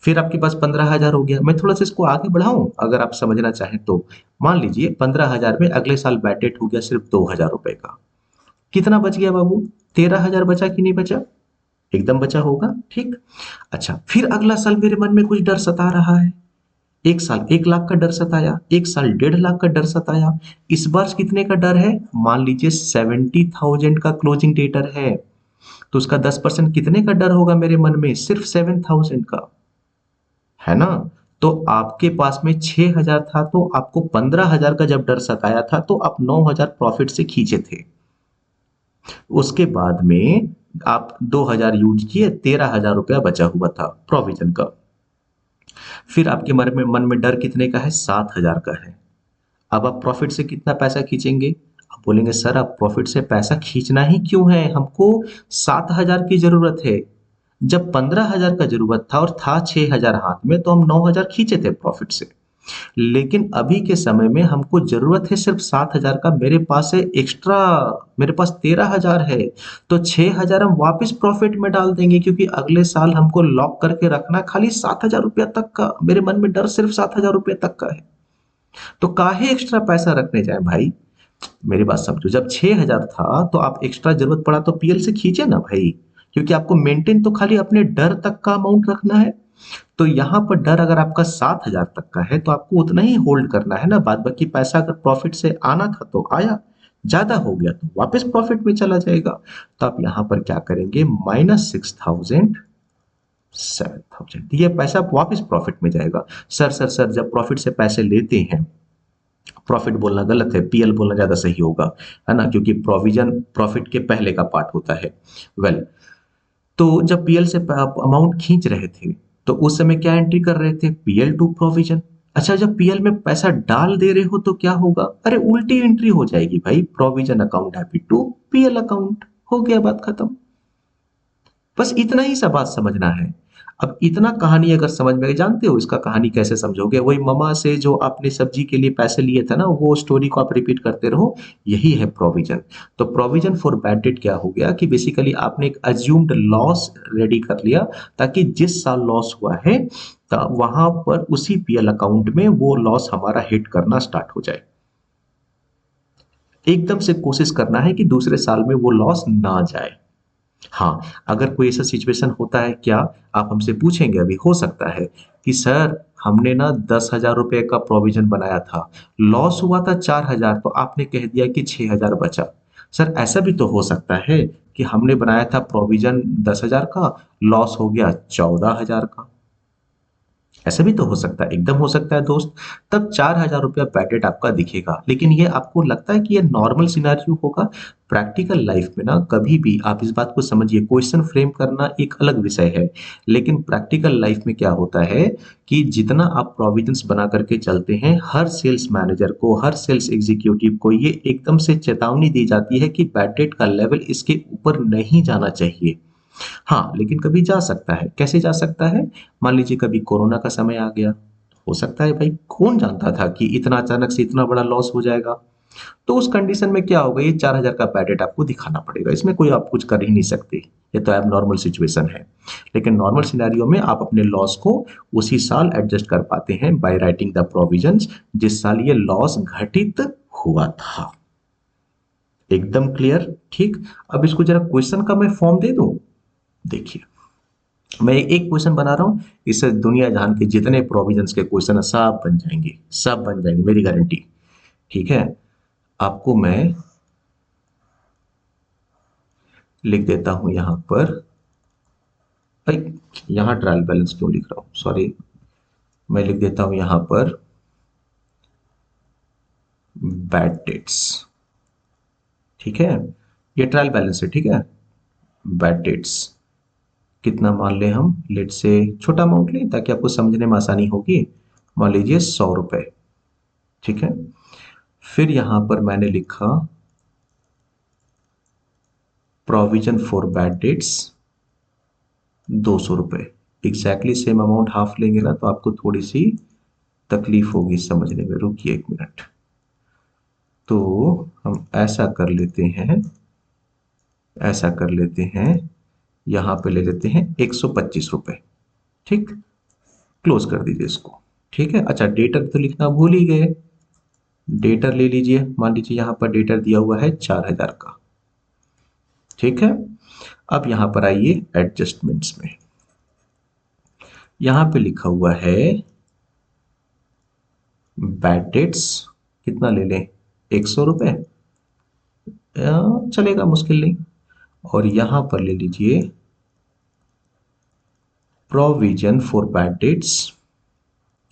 फिर आपके पास 15,000 हो गया। मैं थोड़ा सा इसको आगे बढ़ाऊं अगर आप समझना चाहें तो। मान लीजिए 15,000 में अगले साल बैटेट हो गया सिर्फ 2,000 रुपए का। कितना बच गया बाबू? 13,000 बचा कि नहीं बचा? एकदम बचा होगा, ठीक। अच्छा, फिर अगला साल मेरे मन में कुछ डर सता रहा है। एक साल 1 लाख का डर सताया, एक साल 1.5 लाख का डर सताया। इस बार कितने का डर है? मान लीजिए 70,000 का क्लोजिंग डेटर है, तो उसका 10% कितने का डर होगा मेरे मन में? सिर्फ 7,000 का, है ना। तो आपके पास में 6,000 था, तो आपको 15,000 का जब डर सताया था, तो आप 9,000 प्रॉफिट से खींचे थे। उसके बाद में आप 2,000 यूज किए, 13,000 रुपया बचा हुआ था प्रोविजन का। फिर आपके मन में डर कितने का है? 7,000 का है। अब आप प्रॉफिट से कितना पैसा खींचेंगे? आप बोलेंगे सर आप प्रॉफिट से पैसा खींचना ही क्यों है, हमको 7,000 की जरूरत है। जब 15,000 का जरूरत था और था 6,000 हाथ में, तो हम 9,000 खींचे थे प्रॉफिट से। लेकिन अभी के समय में हमको जरूरत है सिर्फ 7,000 का, मेरे पास है एक्स्ट्रा, मेरे पास 13,000 है। तो 6,000 हम वापस प्रॉफिट में डाल देंगे, क्योंकि अगले साल हमको लॉक करके रखना खाली 7,000 रुपया तक का। मेरे मन में डर सिर्फ 7,000 रुपया तक का है। तो काहे एक्स्ट्रा पैसा रखने जाए भाई? मेरी बात समझो, जब 6,000 था तो आप एक्स्ट्रा जरूरत पड़ा तो पीएल से खींचे ना भाई, क्योंकि आपको मेंटेन तो खाली अपने डर तक का अमाउंट रखना है। तो यहाँ पर डर अगर आपका 7,000 तक का है, तो आपको उतना ही होल्ड करना है ना। बाद बाकी पैसा अगर प्रॉफिट से आना था तो आया, ज्यादा हो गया तो वापस प्रॉफिट में चला जाएगा। तो आप यहाँ पर क्या करेंगे? -6,000 7,000, ये पैसा वापस प्रॉफिट में जाएगा। सर जब प्रॉफिट से पैसे लेते हैं, प्रॉफिट बोलना गलत है, पीएल बोलना ज्यादा सही होगा, है ना, क्योंकि प्रोविजन प्रॉफिट के पहले का पार्ट होता है। वेल, तो जब पीएल से अमाउंट खींच रहे थे, तो उस समय क्या एंट्री कर रहे थे? PL to provision. अच्छा, जब पीएल में पैसा डाल दे रहे हो तो क्या होगा? अरे उल्टी एंट्री हो जाएगी भाई, provision account habit to PL account. हो गया, बात खत्म। बस इतना ही सा बात समझना है। अब इतना कहानी अगर समझ में आ गई, जानते हो इसका कहानी कैसे समझोगे? वही ममा से जो आपने सब्जी के लिए पैसे लिए थे ना, वो स्टोरी को आप रिपीट करते रहो। यही है प्रोविजन। तो प्रोविजन फॉर बैड डेट क्या हो गया कि बेसिकली आपने एक अज्यूम्ड लॉस रेडी कर लिया, ताकि जिस साल लॉस हुआ है वहां पर उसी पीएल अकाउंट में वो लॉस हमारा हिट करना स्टार्ट हो जाए। एकदम से कोशिश करना है कि दूसरे साल में वो लॉस ना जाए। हाँ, अगर कोई ऐसा सिचुएशन होता है क्या, आप हमसे पूछेंगे अभी, हो सकता है कि सर हमने ना 10,000 रुपए का प्रोविज़न बनाया था, लॉस हुआ था 4,000, तो आपने कह दिया कि 6,000 बचा। सर ऐसा भी तो हो सकता है कि हमने बनाया था प्रोविज़न 10,000 का, लॉस हो गया 14,000 का। ऐसा भी तो हो सकता है, एकदम हो सकता है दोस्त। तब 4,000 रुपया बैड डेट आपका दिखेगा। लेकिन ये आपको लगता है कि ये नॉर्मल सिनेरियो होगा? प्रैक्टिकल लाइफ में ना कभी भी आप इस बात को समझिए, क्वेश्चन फ्रेम करना एक अलग विषय है, लेकिन प्रैक्टिकल लाइफ में क्या होता है कि जितना आप प्रोविजंस बना करके चलते हैं, हर सेल्स मैनेजर को, हर सेल्स एग्जीक्यूटिव को ये एकदम से चेतावनी दी जाती है कि बैड डेट का लेवल इसके ऊपर नहीं जाना चाहिए। हाँ, लेकिन कभी जा सकता है। कैसे जा सकता है? मान लीजिए कभी कोरोना का समय आ गया, हो सकता है भाई, कौन जानता था कि इतना अचानक से इतना बड़ा लॉस हो जाएगा। तो उस कंडीशन में क्या होगा, ये 4,000 का बैड डेट आपको दिखाना पड़ेगा, इसमें कोई आप कुछ कर ही नहीं सकते। ये तो एबनॉर्मल सिचुएशन है। लेकिन नॉर्मल सिनेरियो में आप अपने लॉस को उसी साल एडजस्ट कर पाते हैं बाय राइटिंग द प्रोविजंस जिस साल ये लॉस घटित हुआ था। एकदम क्लियर? ठीक। अब इसको जरा क्वेश्चन का मैं फॉर्म दे दूं। देखिए, मैं एक क्वेश्चन बना रहा हूं, इससे दुनिया जहान के जितने प्रोविजंस के क्वेश्चन है सब बन जाएंगे, सब बन जाएंगे, मेरी गारंटी। ठीक है, आपको मैं लिख देता हूं यहां पर, भाई यहां ट्रायल बैलेंस क्यों लिख रहा हूं, सॉरी, मैं लिख देता हूं यहां पर बैड डेट्स। ठीक है, ये ट्रायल बैलेंस है, ठीक है। बैड डेट्स कितना मान लें हम, लेट से छोटा अमाउंट लें ताकि आपको समझने में आसानी होगी। मान लीजिए 100 रुपए। ठीक है, फिर यहां पर मैंने लिखा प्रोविजन फॉर बैड डेट्स 200 रुपए। एग्जैक्टली सेम अमाउंट हाफ लेंगे ना तो आपको थोड़ी सी तकलीफ होगी समझने में, रुकिए एक मिनट। तो हम ऐसा कर लेते हैं, ऐसा कर लेते हैं, यहां पे ले लेते हैं 125 रुपए। ठीक, क्लोज कर दीजिए इसको। ठीक है, अच्छा डेटर तो लिखना भूल ही गए, डेटर ले लीजिए, मान लीजिए यहां पर डेटर दिया हुआ है 4,000 का। ठीक है, अब यहां पर आइए एडजस्टमेंट्स में, यहां पे लिखा हुआ है बैड डेट्स, कितना ले लें, 100 रुपए, चलेगा, मुश्किल नहीं। और यहां पर ले लीजिए प्रोविजन फॉर बैड डेट्स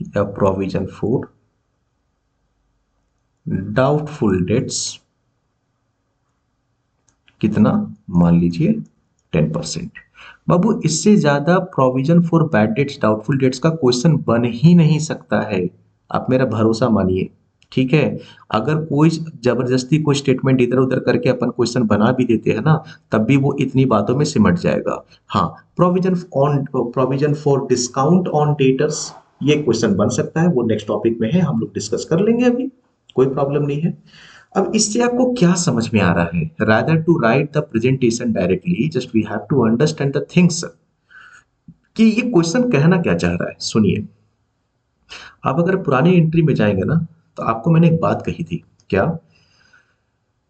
या प्रोविजन फॉर डाउटफुल डेट्स, कितना, मान लीजिए 10%। बाबू इससे ज्यादा provision for bad dates doubtful debts का क्वेश्चन बन ही नहीं सकता है, आप मेरा भरोसा मानिए। ठीक है, अगर कोई जबरदस्ती कोई स्टेटमेंट इधर उधर करके अपन क्वेश्चन बना भी देते हैं ना, तब भी वो इतनी बातों में सिमट जाएगा। हाँ, provision for discount on debtors, ये क्वेश्चन बन सकता है, वो नेक्स्ट टॉपिक में है, हम लोग डिस्कस कर लेंगे, अभी कोई प्रॉब्लम नहीं है। अब इससे आपको क्या समझ में आ रहा है, rather to write the presentation directly just we have to understand the things, कि ये क्वेश्चन कहना क्या चाह रहा है। सुनिए, आप अगर पुरानी एंट्री में जाएंगे ना, तो आपको मैंने एक बात कही थी, क्या,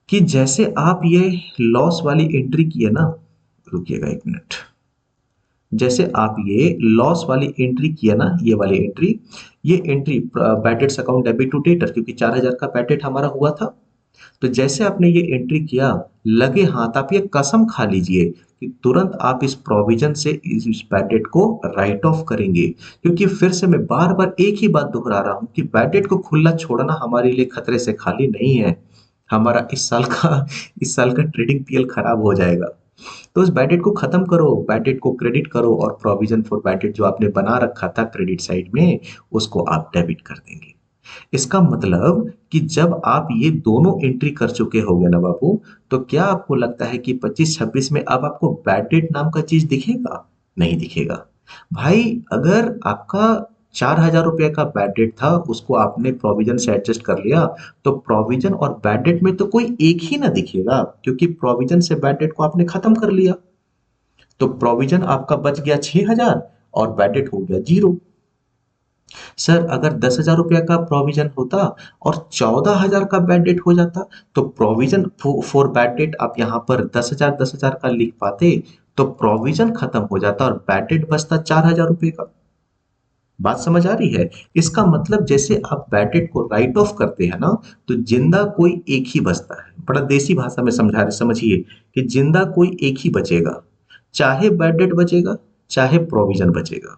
कि जैसे आप ये लॉस वाली एंट्री की है ना, रुकिएगा एक मिनट, जैसे आप ये लॉस वाली एंट्री किया ना, ये वाली एंट्री, ये entry bad debts account debit to debtor, क्योंकि 4,000 का बैड डेट हमारा हुआ था। तो जैसे आपने ये एंट्री किया, लगे हाथ आप ये कसम खा लीजिए कि तुरंत आप इस प्रोविजन से इस बैड डेट को राइट ऑफ करेंगे। क्योंकि फिर से मैं बार बार एक ही बात दोहरा रहा हूं कि बैड डेट को खुला छोड़ना हमारे लिए खतरे से खाली नहीं है, हमारा इस साल का ट्रेडिंग पीएल खराब हो जाएगा। तो उस बैड डेट को खत्म करो, बैड डेट को क्रेडिट करो, और प्रोविजन फॉर बैड डेट जो आपने बना रखा था क्रेडिट साइड में, उसको आप डेबिट कर देंगे। इसका मतलब कि जब आप ये दोनों एंट्री कर चुके होंगे ना बाबू, तो क्या आपको लगता है कि 25-26 में अब आपको बैड डेट नाम का चीज दिखेगा? नहीं दिखेगा। भाई अगर आपका 4,000 रुपए का बैड डेट था, उसको आपने प्रोविजन से एडजस्ट कर लिया, तो प्रोविजन और बैड डेट में तो कोई एक ही ना दिखेगा, क्योंकि प्रोविजन से बैड डेट को आपने खत्म कर लिया। तो प्रोविजन आपका बच गया 6,000 और बैड डेट हो गया 0। सर अगर 10,000 रुपया का प्रोविजन होता और 14,000 का बैड डेट हो जाता, तो प्रोविजन फॉर बैड डेट आप यहाँ पर 10,000 का लिख पाते, तो प्रोविजन खत्म हो जाता और बैड डेट बचता 4,000 रुपये का। बात समझ आ रही है? इसका मतलब जैसे आप बैड डेट को राइट ऑफ करते हैं ना, तो जिंदा कोई एक ही बचता है। बड़ा देसी भाषा में समझा रहे, समझिए कि जिंदा कोई एक ही बचेगा, चाहे बैड डेट बचेगा, चाहे प्रोविजन बचेगा।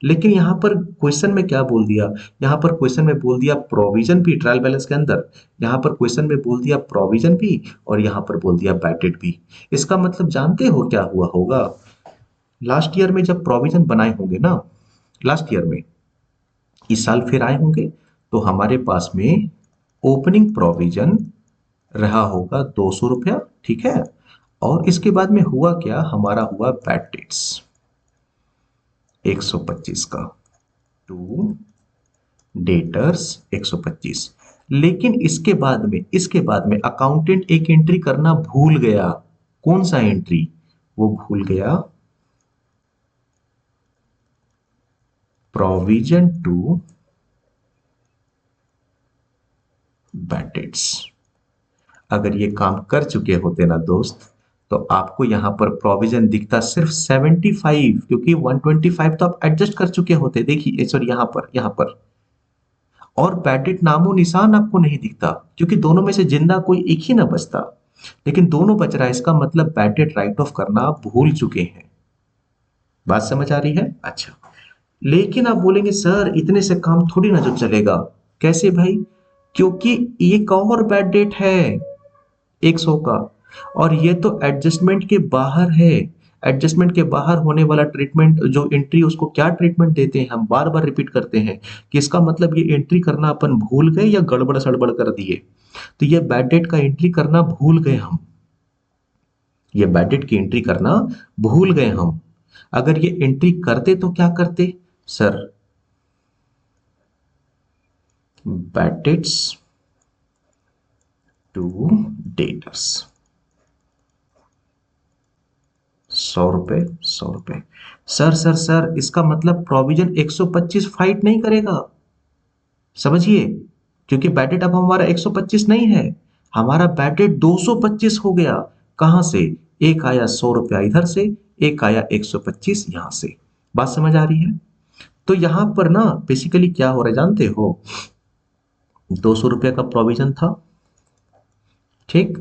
लेकिन यहाँ पर क्वेश्चन में क्या बोल दिया, यहाँ पर क्वेश्चन में बोल दिया प्रोविजन भी ट्रायल बैलेंस के अंदर, यहाँ पर क्वेश्चन में बोल दिया प्रोविजन भी, और यहाँ पर बोल दिया बैड डेट भी। इसका मतलब जानते हो क्या हुआ होगा? लास्ट ईयर में जब प्रोविजन बनाए होंगे ना, लास्ट ईयर में, इस साल फिर आए होंगे, तो हमारे पास में ओपनिंग प्रोविजन रहा होगा 200 रुपया, ठीक है। और इसके बाद में हुआ क्या, हमारा हुआ बैड डेट्स 125 का, टू डेटर्स 125। लेकिन इसके बाद में अकाउंटेंट एक एंट्री करना भूल गया। कौन सा एंट्री? वो भूल गया प्रोविजन टू बैड डेट्स। अगर ये काम कर चुके होते ना दोस्त, तो आपको यहां पर प्रोविजन दिखता सिर्फ 75, क्योंकि 125 तो आप एडजस्ट कर चुके होते। देखिए सॉरी, यहां पर और बैड डेट नामो निशान आपको नहीं दिखता, क्योंकि दोनों में से जिंदा कोई एक ही ना बचता। लेकिन दोनों बच रहा है, इसका मतलब बैड डेट राइट ऑफ करना आप भूल चुके हैं। बात समझ आ रही है? अच्छा। लेकिन आप बोलेंगे सर इतने से काम थोड़ी ना जो चलेगा। कैसे भाई? क्योंकि एक और बैड डेट है 100 का, और ये तो एडजस्टमेंट के बाहर है। एडजस्टमेंट के बाहर होने वाला ट्रीटमेंट जो एंट्री, उसको क्या ट्रीटमेंट देते हैं? हम बार बार रिपीट करते हैं कि इसका मतलब ये एंट्री करना अपन भूल गए या गड़बड़ सड़बड़ कर दिए। तो ये बैड डेट का एंट्री करना भूल गए हम, ये बैड डेट की एंट्री करना भूल गए हम। अगर ये एंट्री करते तो क्या करते sir? Bad debts to debtors 100 रुपए, 100 रुपए। सर इसका मतलब प्रोविजन 125 फाइट नहीं करेगा, समझिए। क्योंकि बैड डेट अब हमारा 125 नहीं है, हमारा बैड डेट 225 हो गया। कहां से? एक आया 100 रुपया इधर से, एक आया 125 यहां से। बात समझ आ रही है? तो यहां पर ना बेसिकली क्या हो रहा है जानते हो? 200 रुपया का प्रोविजन था, ठीक।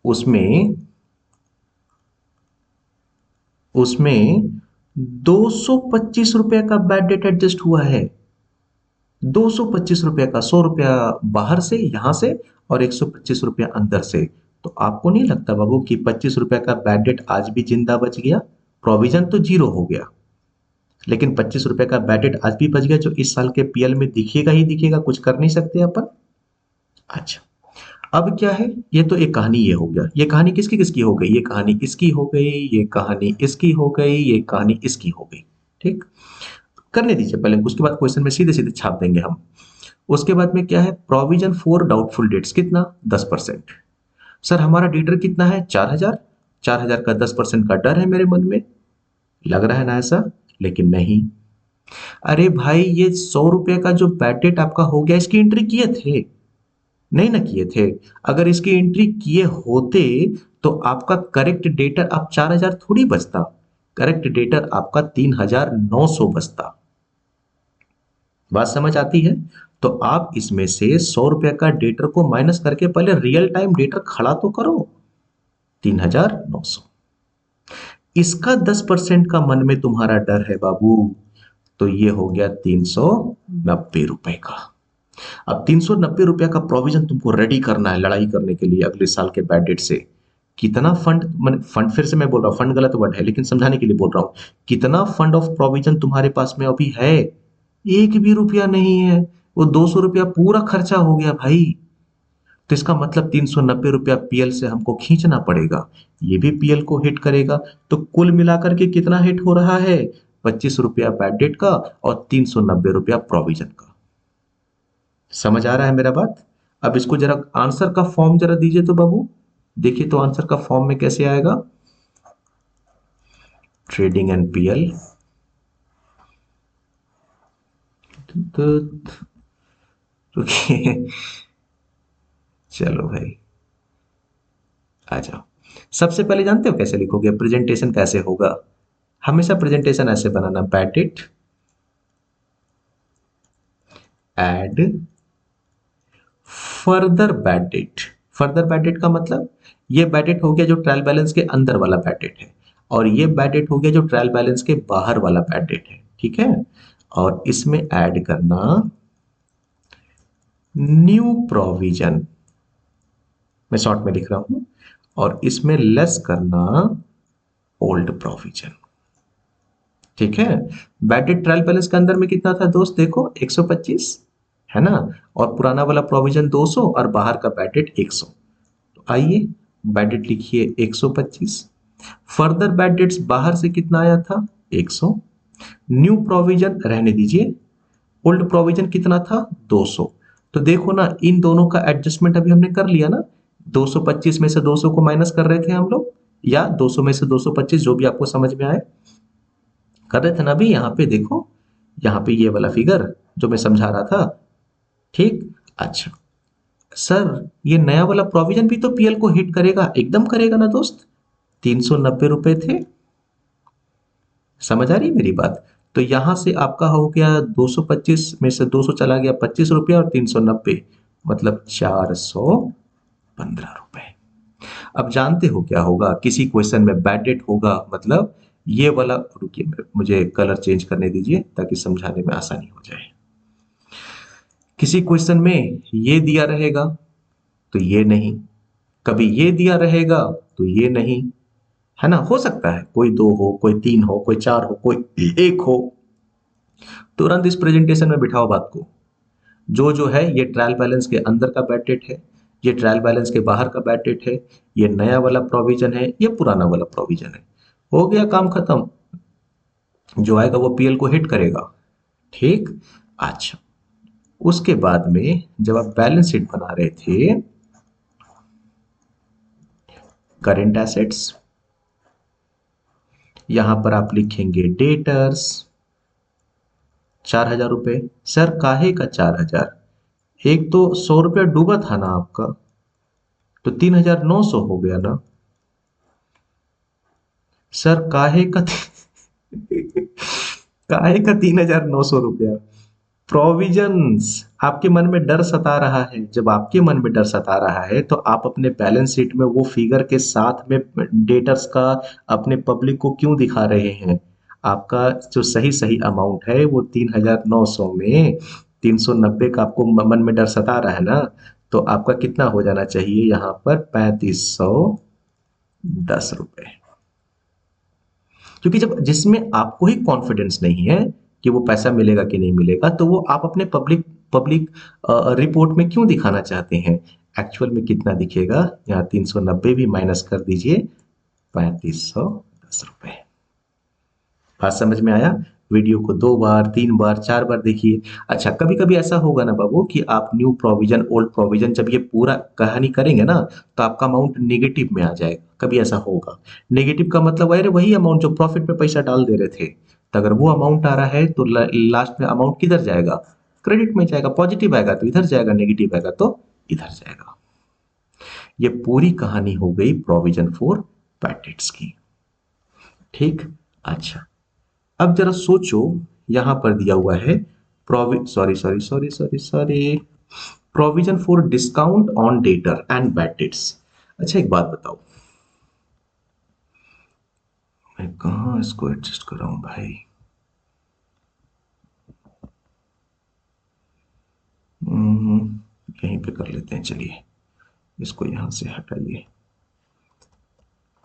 उसमें उसमें 225 रुपए का बैड डेट एडजस्ट हुआ है। 225 रुपए का, 100 रुपया बाहर से यहां से, और 125 रुपया अंदर से। तो आपको नहीं लगता बाबू कि 25 रुपए का बैड डेट आज भी जिंदा बच गया? प्रोविजन तो जीरो हो गया, लेकिन 25 रुपए का बैड डेट आज भी बच गया, जो इस साल के पीएल में दिखेगा ही दिखेगा, कुछ कर नहीं सकते अपन। अच्छा, अब क्या है? ये तो एक कहानी ये हो गया। ये कहानी किसकी किसकी हो गई? ये कहानी इसकी हो गई, ये कहानी इसकी हो गई, ये कहानी इसकी हो गई, ठीक। करने दीजिए पहले, उसके बाद क्वेश्चन में सीधे सीधे छाप देंगे हम। उसके बाद में क्या है? प्रोविजन फॉर डाउटफुल डेट्स कितना? 10%। सर हमारा डेटर कितना है? 4,000। 4,000 का 10% का डर है मेरे मन में, लग रहा है ना ऐसा? लेकिन नहीं। अरे भाई ये 100 रुपये का जो बैड डेट आपका हो गया, इसकी एंट्री किए थे? नहीं ना किए थे। अगर इसकी एंट्री किए होते, तो आपका करेक्ट डेटर अब 4,000 थोड़ी बचता, करेक्ट डेटर आपका 3,900 बचता। बात समझ आती है? तो आप इसमें से 100 रुपए का डेटर को माइनस करके पहले रियल टाइम डेटर खड़ा तो करो। 3,900, इसका 10% का मन में तुम्हारा डर है बाबू, तो ये हो गया 390 रुपए का। अब 390 रुपया का प्रोविजन तुमको रेडी करना है लड़ाई करने के लिए अगले साल के बैड डेट से। कितना फंड, फंड फिर से मैं बोल रहा हूँ, फंड गलत वर्ड है, लेकिन समझाने के लिए बोल रहा हूँ। कितना फंड ऑफ प्रोविजन तुम्हारे पास में अभी है? एक भी रुपया नहीं है। वो 200 रुपया पूरा खर्चा हो गया भाई। तो इसका मतलब 390 रुपया पीएल से हमको खींचना पड़ेगा, ये भी पीएल को हिट करेगा। तो कुल मिलाकर के कितना हिट हो रहा है? 25 रुपया बैड डेट का और 390 रुपया प्रोविजन का। समझ आ रहा है मेरा बात? अब इसको जरा आंसर का फॉर्म जरा दीजिए तो बाबू। देखिए तो आंसर का फॉर्म में कैसे आएगा? ट्रेडिंग एंड पीएल तो रुकिए, चलो भाई आ जाओ। सबसे पहले जानते हो कैसे लिखोगे, प्रेजेंटेशन कैसे होगा? हमेशा प्रेजेंटेशन ऐसे बनाना, but it add further bad debt. Further bad debt का मतलब, ये बैड डेट हो गया जो ट्रायल बैलेंस के अंदर वाला बैड डेट है, और ये बैड डेट हो गया जो ट्रायल बैलेंस के बाहर वाला बैड डेट है, ठीक है। और इसमें ऐड करना न्यू प्रोविजन, मैं शॉर्ट में लिख रहा हूं, और इसमें लेस करना ओल्ड प्रोविजन, ठीक है। बैड डेट ट्रायल बैलेंस के अंदर में कितना था दोस्त, देखो 125 है ना, और पुराना वाला प्रोविजन 200 और बाहर का बैड डेट 100। तो आइए बैड डेट लिखिए 125, फर्दर बैड डेट्स बाहर से कितना आया था 100, न्यू प्रोविजन रहने दीजिए, ओल्ड प्रोविजन कितना था 200। तो देखो ना, इन दोनों का एडजस्टमेंट अभी हमने कर लिया ना, 225 में से 200 को माइनस कर रहे थे हम लोग, या 200 में से 225, जो भी आपको समझ में आए कर रहे थे ना। अभी यहाँ पे देखो, यहाँ पे ये वाला फिगर जो मैं समझा रहा था, ठीक। अच्छा सर, ये नया वाला प्रोविजन भी तो पीएल को हिट करेगा, एकदम करेगा ना दोस्त, 390 रुपए थे, समझ आ रही है मेरी बात? तो यहां से आपका हो गया 225 में से 200 चला गया 25 रुपया, और 390 मतलब 415 रुपए। अब जानते हो क्या होगा, किसी क्वेश्चन में बैड डेट होगा मतलब ये वाला, रुकिए मुझे कलर चेंज करने दीजिए ताकि समझाने में आसानी हो जाए। किसी क्वेश्चन में ये दिया रहेगा तो ये नहीं, कभी ये दिया रहेगा तो ये नहीं, है ना। हो सकता है कोई दो हो, कोई तीन हो, कोई चार हो, कोई एक हो। तुरंत इस प्रेजेंटेशन में बिठाओ बात को, जो है ये ट्रायल बैलेंस के अंदर का बैड डेट है, ये ट्रायल बैलेंस के बाहर का बैड डेट है, ये नया वाला प्रोविजन है, ये पुराना वाला प्रोविजन है। हो गया काम खत्म, जो आएगा वो पीएल को हिट करेगा, ठीक। अच्छा, उसके बाद में जब आप बैलेंस शीट बना रहे थे, करेंट एसेट्स, यहां पर आप लिखेंगे डेटर्स 4,000 रुपए। सर काहे का 4,000, एक तो 100 रुपया डूबा था ना आपका, तो 3,900 हो गया ना। सर काहे का 3,900 रुपया, प्रोविजंस। आपके मन में डर सता रहा है, जब आपके मन में डर सता रहा है तो आप अपने बैलेंस शीट में वो फिगर के साथ में डेटर्स का अपने पब्लिक को क्यों दिखा रहे हैं? आपका जो सही सही अमाउंट है वो 3,900 में 390 का आपको मन में डर सता रहा है ना, तो आपका कितना हो जाना चाहिए यहाँ पर, 3,510 रुपए। क्योंकि जब जिसमें आपको ही कॉन्फिडेंस नहीं है कि वो पैसा मिलेगा कि नहीं मिलेगा, तो वो आप अपने पब्लिक पब्लिक रिपोर्ट में क्यों दिखाना चाहते हैं? एक्चुअल में कितना दिखेगा, यहाँ 390 भी माइनस कर दीजिए, 3,510 रुपए। बात समझ में आया? वीडियो को 2 बार 3 बार 4 बार देखिए। अच्छा, कभी कभी ऐसा होगा ना बाबू कि आप न्यू प्रोविजन ओल्ड प्रोविजन जब ये पूरा कहानी करेंगे ना, तो आपका अमाउंट नेगेटिव में आ जाएगा, कभी ऐसा होगा। नेगेटिव का मतलब अरे वही अमाउंट जो प्रॉफिट पे पैसा डाल दे रहे थे, तो अगर वो अमाउंट आ रहा है तो लास्ट में अमाउंट किधर जाएगा, क्रेडिट में जाएगा। पॉजिटिव आएगा तो इधर जाएगा, नेगेटिव आएगा तो इधर जाएगा। ये पूरी कहानी हो गई प्रोविजन फॉर पैटेंट्स की, ठीक। अच्छा, अब जरा सोचो, यहां पर दिया हुआ है sorry sorry sorry sorry sorry, provision for discount on debtor and bad debts. अच्छा एक बात बताओ, मैं कहां इसको एडजस्ट कर रहा हूं भाई, यहीं पे कर लेते हैं, चलिए इसको यहां से हटाइए।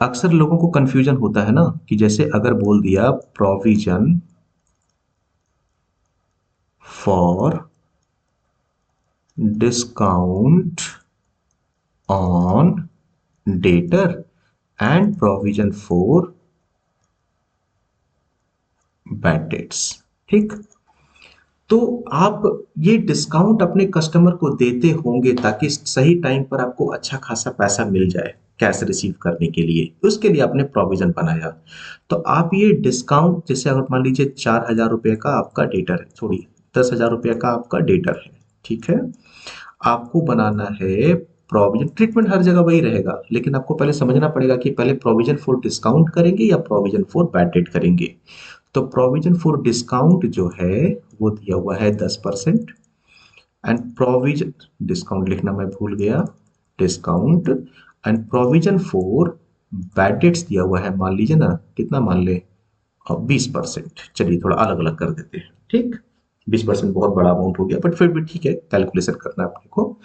अक्सर लोगों को कंफ्यूजन होता है ना, कि जैसे अगर बोल दिया provision for discount on debtor and provision for bad debts, ठीक। तो आप ये डिस्काउंट अपने कस्टमर को देते होंगे ताकि सही टाइम पर आपको अच्छा खासा पैसा मिल जाए कैश रिसीव करने के लिए, उसके लिए आपने प्रोविजन बनाया। तो आप ये डिस्काउंट, जैसे अगर मान लीजिए 4,000 रुपए का आपका डेटर है, छोड़िए 10,000 रुपये का आपका डेटर है, ठीक है। आपको बनाना है प्रोविजन, ट्रीटमेंट हर जगह वही रहेगा, लेकिन आपको पहले समझना पड़ेगा कि पहले प्रोविजन फॉर डिस्काउंट करेंगे या प्रोविजन फॉर बैड डेट करेंगे। तो प्रोविजन फॉर डिस्काउंट जो है वो दिया हुआ है 10%, एंड प्रोविजन, डिस्काउंट लिखना मैं भूल गया, discount and provision for bad dates दिया हुआ है, मान लीजिए ना कितना मान ले, 20%। चलिए थोड़ा अलग अलग कर देते हैं, ठीक। 20% बहुत बड़ा अमाउंट हो गया, बट फिर भी ठीक है, कैलकुलेशन करना है अपने को।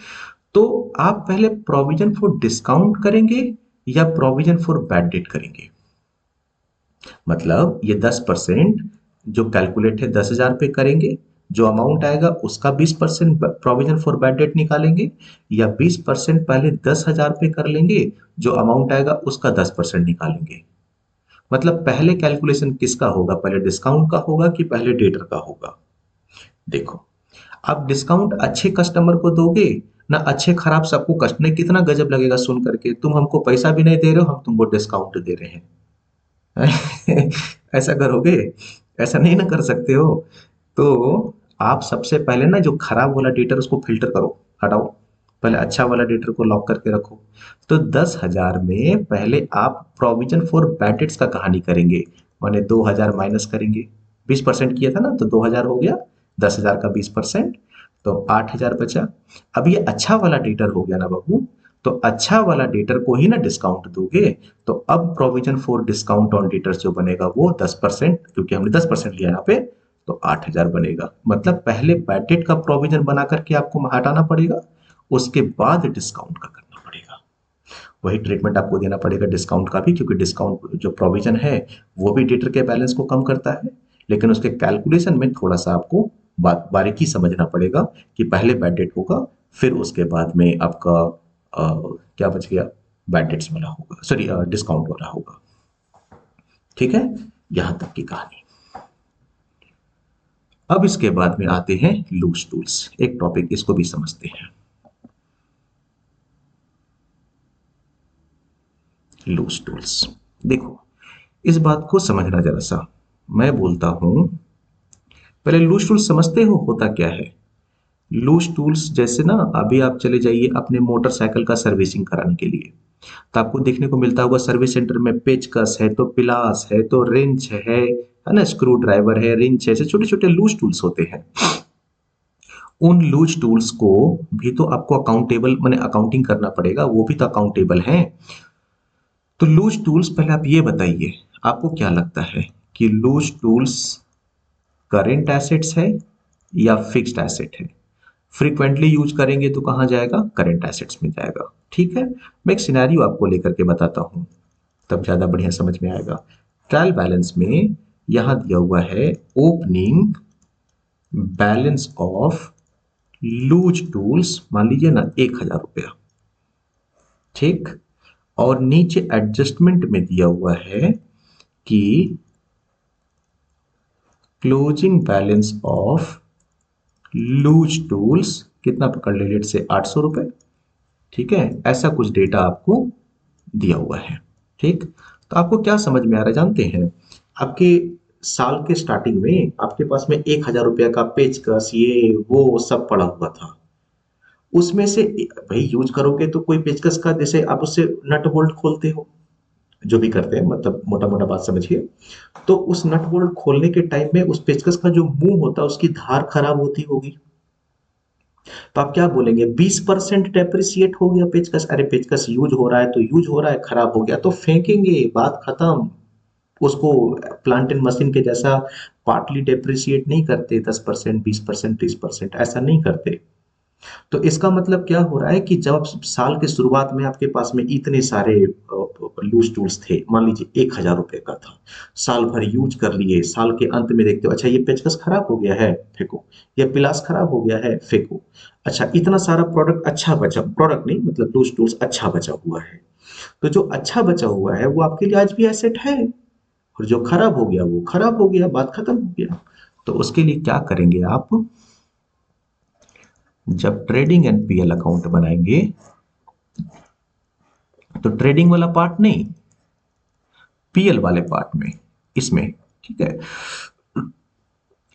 तो आप पहले प्रोविजन फॉर डिस्काउंट करेंगे या प्रोविजन फॉर बैड डेट करेंगे। मतलब ये 10% जो कैलकुलेट है 10,000 पे करेंगे, जो अमाउंट आएगा उसका 20% प्रोविजन फॉर बैड डेट निकालेंगे, या 20% पहले 10,000 पे कर लेंगे, जो अमाउंट आएगा उसका 10% निकालेंगे। मतलब पहले कैलकुलेशन किसका होगा, पहले डिस्काउंट का होगा कि पहले डेटर का होगा। देखो, आप डिस्काउंट अच्छे कस्टमर को दोगे ना, अच्छे खराब सबको, कस्टमर कितना गजब लगेगा सुन करके, तुम हमको पैसा भी नहीं दे रहे हो, हम तुमको डिस्काउंट दे रहे हैं। ऐसा करोगे, ऐसा नहीं ना कर सकते हो। तो आप सबसे पहले ना जो खराब वाला डेटर उसको फिल्टर करो, हटाओ, पहले अच्छा वाला डेटर को लॉक करके रखो। तो 10,000 में पहले आप प्रोविजन फॉर बैड डेट्स का कहानी करेंगे, माने 2,000 माइनस करेंगे, 20% किया था ना, तो 2,000 हो गया, 10,000 का 20%, तो 8,000 बचा। अब ये अच्छा वाला डेटर हो गया ना बाबू, तो अच्छा वाला डेटर को ही ना डिस्काउंट दोगे, तो अब provision for discount on debtors जो बनेगा वो 10%, क्योंकि हमने 10% लिया यहाँ पे, तो 8,000 बनेगा। मतलब पहले बैड डेट का प्रोविजन बना करके आपको हटाना पड़ेगा, उसके बाद डिस्काउंट का करना पड़ेगा। वही ट्रीटमेंट आपको देना पड़ेगा डिस्काउंट का भी, क्योंकि डिस्काउंट जो प्रोविजन है वो भी डेटर के बैलेंस को कम करता है, लेकिन उसके कैलकुलेशन में थोड़ा सा आपको बारीकी समझना पड़ेगा कि पहले बैड डेट होगा, फिर उसके बाद में आपका क्या बच गया, बैड डेट्स वाला होगा, सॉरी डिस्काउंट वाला होगा। ठीक है, यहां तक की कहानी। अब इसके बाद में आते हैं लूज टूल्स, एक टॉपिक इसको भी समझते हैं। लूज टूल्स, देखो इस बात को समझना जरा सा, मैं बोलता हूं, पहले लूज टूल्स समझते हो होता क्या है। लूज टूल्स जैसे ना, अभी आप चले जाइए अपने मोटरसाइकिल का सर्विसिंग कराने के लिए, तो आपको देखने को मिलता होगा सर्विस सेंटर में पेचकस है, तो पिलास है, तो रिंच है ना, स्क्रू ड्राइवर है, रिंच है, ऐसे छोटे छोटे लूज टूल्स होते हैं। उन लूज टूल्स को भी तो आपको अकाउंटेबल माने अकाउंटिंग करना पड़ेगा, वो भी तो अकाउंटेबल हैं। तो लूज टूल्स, पहले आप ये बताइए, आपको क्या लगता है कि लूज टूल्स करेंट एसेट्स है या फिक्स्ड एसेट है। फ्रीक्वेंटली यूज करेंगे तो कहाँ जाएगा, करेंट एसेट्स में जाएगा। ठीक है, मैं एक सिनेरियो आपको लेकर के बताता हूँ, तब ज्यादा बढ़िया समझ में आएगा। ट्रायल बैलेंस में यहां दिया हुआ है opening balance of loose tools, मान लीजिए ना 1,000 रुपया, ठीक। और नीचे एडजस्टमेंट में दिया हुआ है कि closing balance of loose tools कितना पकड़ ले, लेट से 800 रुपए। ठीक है, ऐसा कुछ डेटा आपको दिया हुआ है। ठीक, तो आपको क्या समझ में आ रहा है जानते हैं, आपके साल के स्टार्टिंग में आपके पास में 1,000 रुपया का पेचकस ये वो सब पड़ा हुआ था, उसमें से भाई यूज करोगे तो कोई पेचकस का, जैसे आप उससे नट बोल्ट खोलते हो, जो भी करते हैं, मतलब मोटा मोटा बात समझिए, तो उस नट बोल्ट खोलने के टाइम में उस पेचकस का जो मुंह होता है उसकी धार खराब होती होगी, तो आप क्या बोलेंगे, 20% डेप्रिसिएट हो गया पेचकस, अरे पेचकस यूज हो रहा है तो यूज हो रहा है, खराब हो गया तो फेंकेंगे, बात खत्म। उसको प्लांट एंड मशीन के जैसा पार्टली डेप्रिसिएट नहीं करते, 10%, 20%, 30%, ऐसा नहीं करते। तो इसका मतलब क्या हो रहा है कि जब साल के शुरुआत में आपके पास में इतने सारे लूज टूल्स थे, मान लीजिए 1,000 रुपए का था, साल भर यूज कर लिए, साल के अंत में देखते हो अच्छा ये पेचकस खराब हो गया है, फेंको, ये पिलास खराब हो गया है, फेंको। अच्छा इतना सारा प्रोडक्ट अच्छा बचा, प्रोडक्ट नहीं मतलब लूज टूल्स अच्छा बचा हुआ है, तो जो अच्छा बचा हुआ है वो आपके लिए आज भी एसेट है, और जो खराब हो गया वो खराब हो गया, बात खत्म हो गया। तो उसके लिए क्या करेंगे आप, जब ट्रेडिंग एनपीएल अकाउंट बनाएंगे तो ट्रेडिंग वाला पार्ट नहीं, पीएल वाले पार्ट में, इसमें, ठीक है,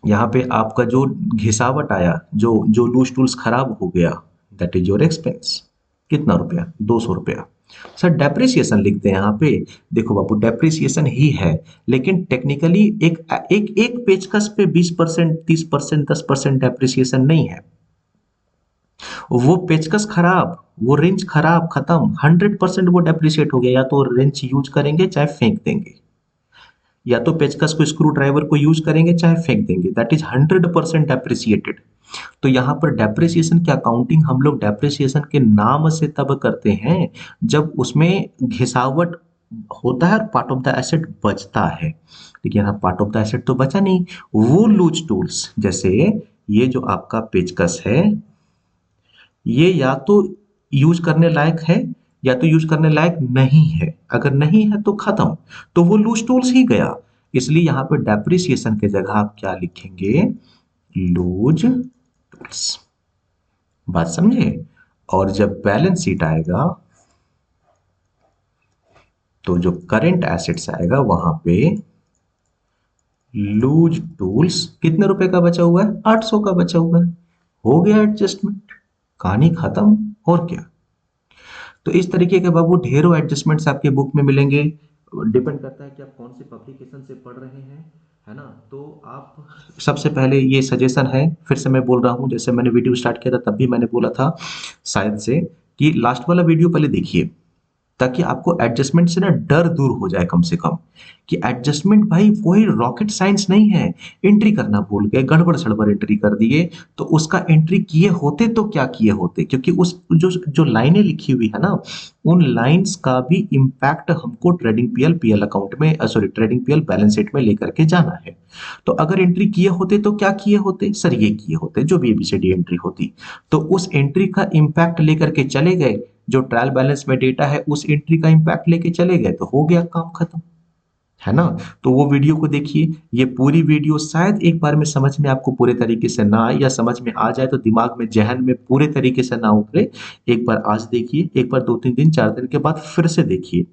यहाँ पे आपका जो घिसावट आया, जो जो लूज टूल्स खराब हो गया, दैट इज योर एक्सपेंस। कितना रुपया? 200 रुपया। सर डेप्रिसिएशन लिखते हैं यहाँ पे। देखो बाबू, डेप्रिसिएशन ही है, लेकिन टेक्निकली एक एक एक पेचकस पे 20%, 30%, 10% डेप्रिसिएशन नहीं है। वो पेचकस खराब, वो रेंच खराब, खत्म, 100% वो डेप्रिशिएट हो गया। या तो रेंच यूज करेंगे चाहे फेंक देंगे, या तो पेचकस को, स्क्रू ड्राइवर को यूज करेंगे चाहे फेंक देंगे, दैट इज 100% डेप्रिसिएटेड। तो यहाँ पर डेप्रिसिएशन की अकाउंटिंग हम लोग डेप्रिसिएशन के नाम से तब करते हैं जब उसमें घिसावट होता है और पार्ट ऑफ द एसेट बचता है। लेकिन यहाँ पार्ट ऑफ द एसेट तो बचा नहीं। वो लूज टूल्स, जैसे ये जो आपका पेचकस है, ये या तो यूज करने लायक है या तो यूज करने लायक नहीं है। अगर नहीं है तो खत्म, तो वो लूज टूल्स ही गया। इसलिए यहाँ पे डेप्रिसिएशन की जगह आप क्या लिखेंगे? Loose tools. बात समझे? और जब बैलेंस शीट आएगा तो जो करंट एसेट्स आएगा वहां पे लूज टूल्स कितने रुपए का बचा हुआ है? 800 का बचा हुआ है। हो गया एडजस्टमेंट, कहानी खत्म। और क्या? तो इस तरीके के बाबू ढेरों एडजस्टमेंट्स आपके बुक में मिलेंगे। डिपेंड करता है कि आप कौन से पब्लिकेशन से पढ़ रहे हैं, है ना। तो आप, सबसे पहले ये सजेशन है, फिर से मैं बोल रहा हूँ, जैसे मैंने वीडियो स्टार्ट किया था तब भी मैंने बोला था शायद से, कि लास्ट वाला वीडियो पहले देखिए, ताकि आपको एडजस्टमेंट से ना डर दूर हो जाए कम से कम। कि एडजस्टमेंट भाई कोई रॉकेट साइंस नहीं है। एंट्री करना भूल गए, गड़बड़ सड़बड़ एंट्री कर दिए, तो उसका एंट्री किए होते तो क्या किए होते, क्योंकि उस जो जो लाइनें लिखी हुई है ना, उन लाइंस का भी इम्पैक्ट हमको ट्रेडिंग पीएल पीएल अकाउंट में, sorry, trading PL balance sheet में लेकर के जाना है। तो अगर एंट्री किए होते तो क्या किए होते? सर ये किए होते, जो भी एबीसीडी एंट्री होती, तो उस एंट्री का इम्पैक्ट लेकर के चले गए। जो ट्रायल बैलेंस में डेटा है उस एंट्री का इम्पैक्ट लेके चले गए, तो हो गया काम खत्म, है ना। तो वो वीडियो को देखिए। ये पूरी वीडियो शायद एक बार में समझ में आपको पूरे तरीके से ना आए, या समझ में आ जाए तो दिमाग में, जहन में पूरे तरीके से ना उतरे। एक बार आज देखिए, एक बार 2-3 दिन, 4 दिन के बाद फिर से देखिए।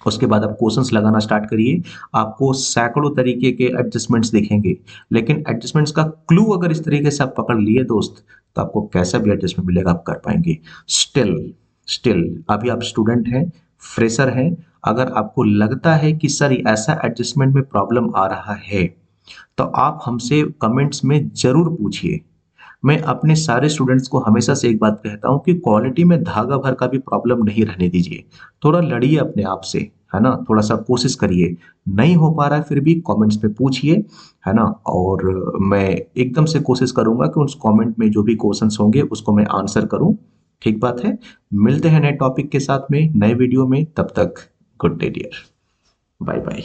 उसके बाद आप क्वेश्चंस लगाना स्टार्ट करिए। आपको सैकड़ों तरीके के एडजस्टमेंट्स दिखेंगे, लेकिन एडजस्टमेंट्स का क्लू अगर इस तरीके से आप पकड़ लिए दोस्त, तो आपको कैसा भी एडजस्टमेंट मिलेगा आप कर पाएंगे। स्टिल स्टिल अभी आप स्टूडेंट हैं, फ्रेशर हैं। अगर आपको लगता है कि सर ऐसा एडजस्टमेंट में प्रॉब्लम आ रहा है, तो आप हमसे कमेंट्स में जरूर पूछिए। मैं अपने सारे स्टूडेंट्स को हमेशा से एक बात कहता हूँ कि क्वालिटी में धागा भर का भी प्रॉब्लम नहीं रहने दीजिए। थोड़ा लड़िए अपने आप से, है ना, थोड़ा सा कोशिश करिए। नहीं हो पा रहा है फिर भी कमेंट्स में पूछिए, है ना। और मैं एकदम से कोशिश करूंगा कि उस कमेंट में जो भी क्वेश्चंस होंगे उसको मैं आंसर करूं। ठीक बात है। मिलते हैं नए टॉपिक के साथ में, नए वीडियो में। तब तक good day dear, bye bye.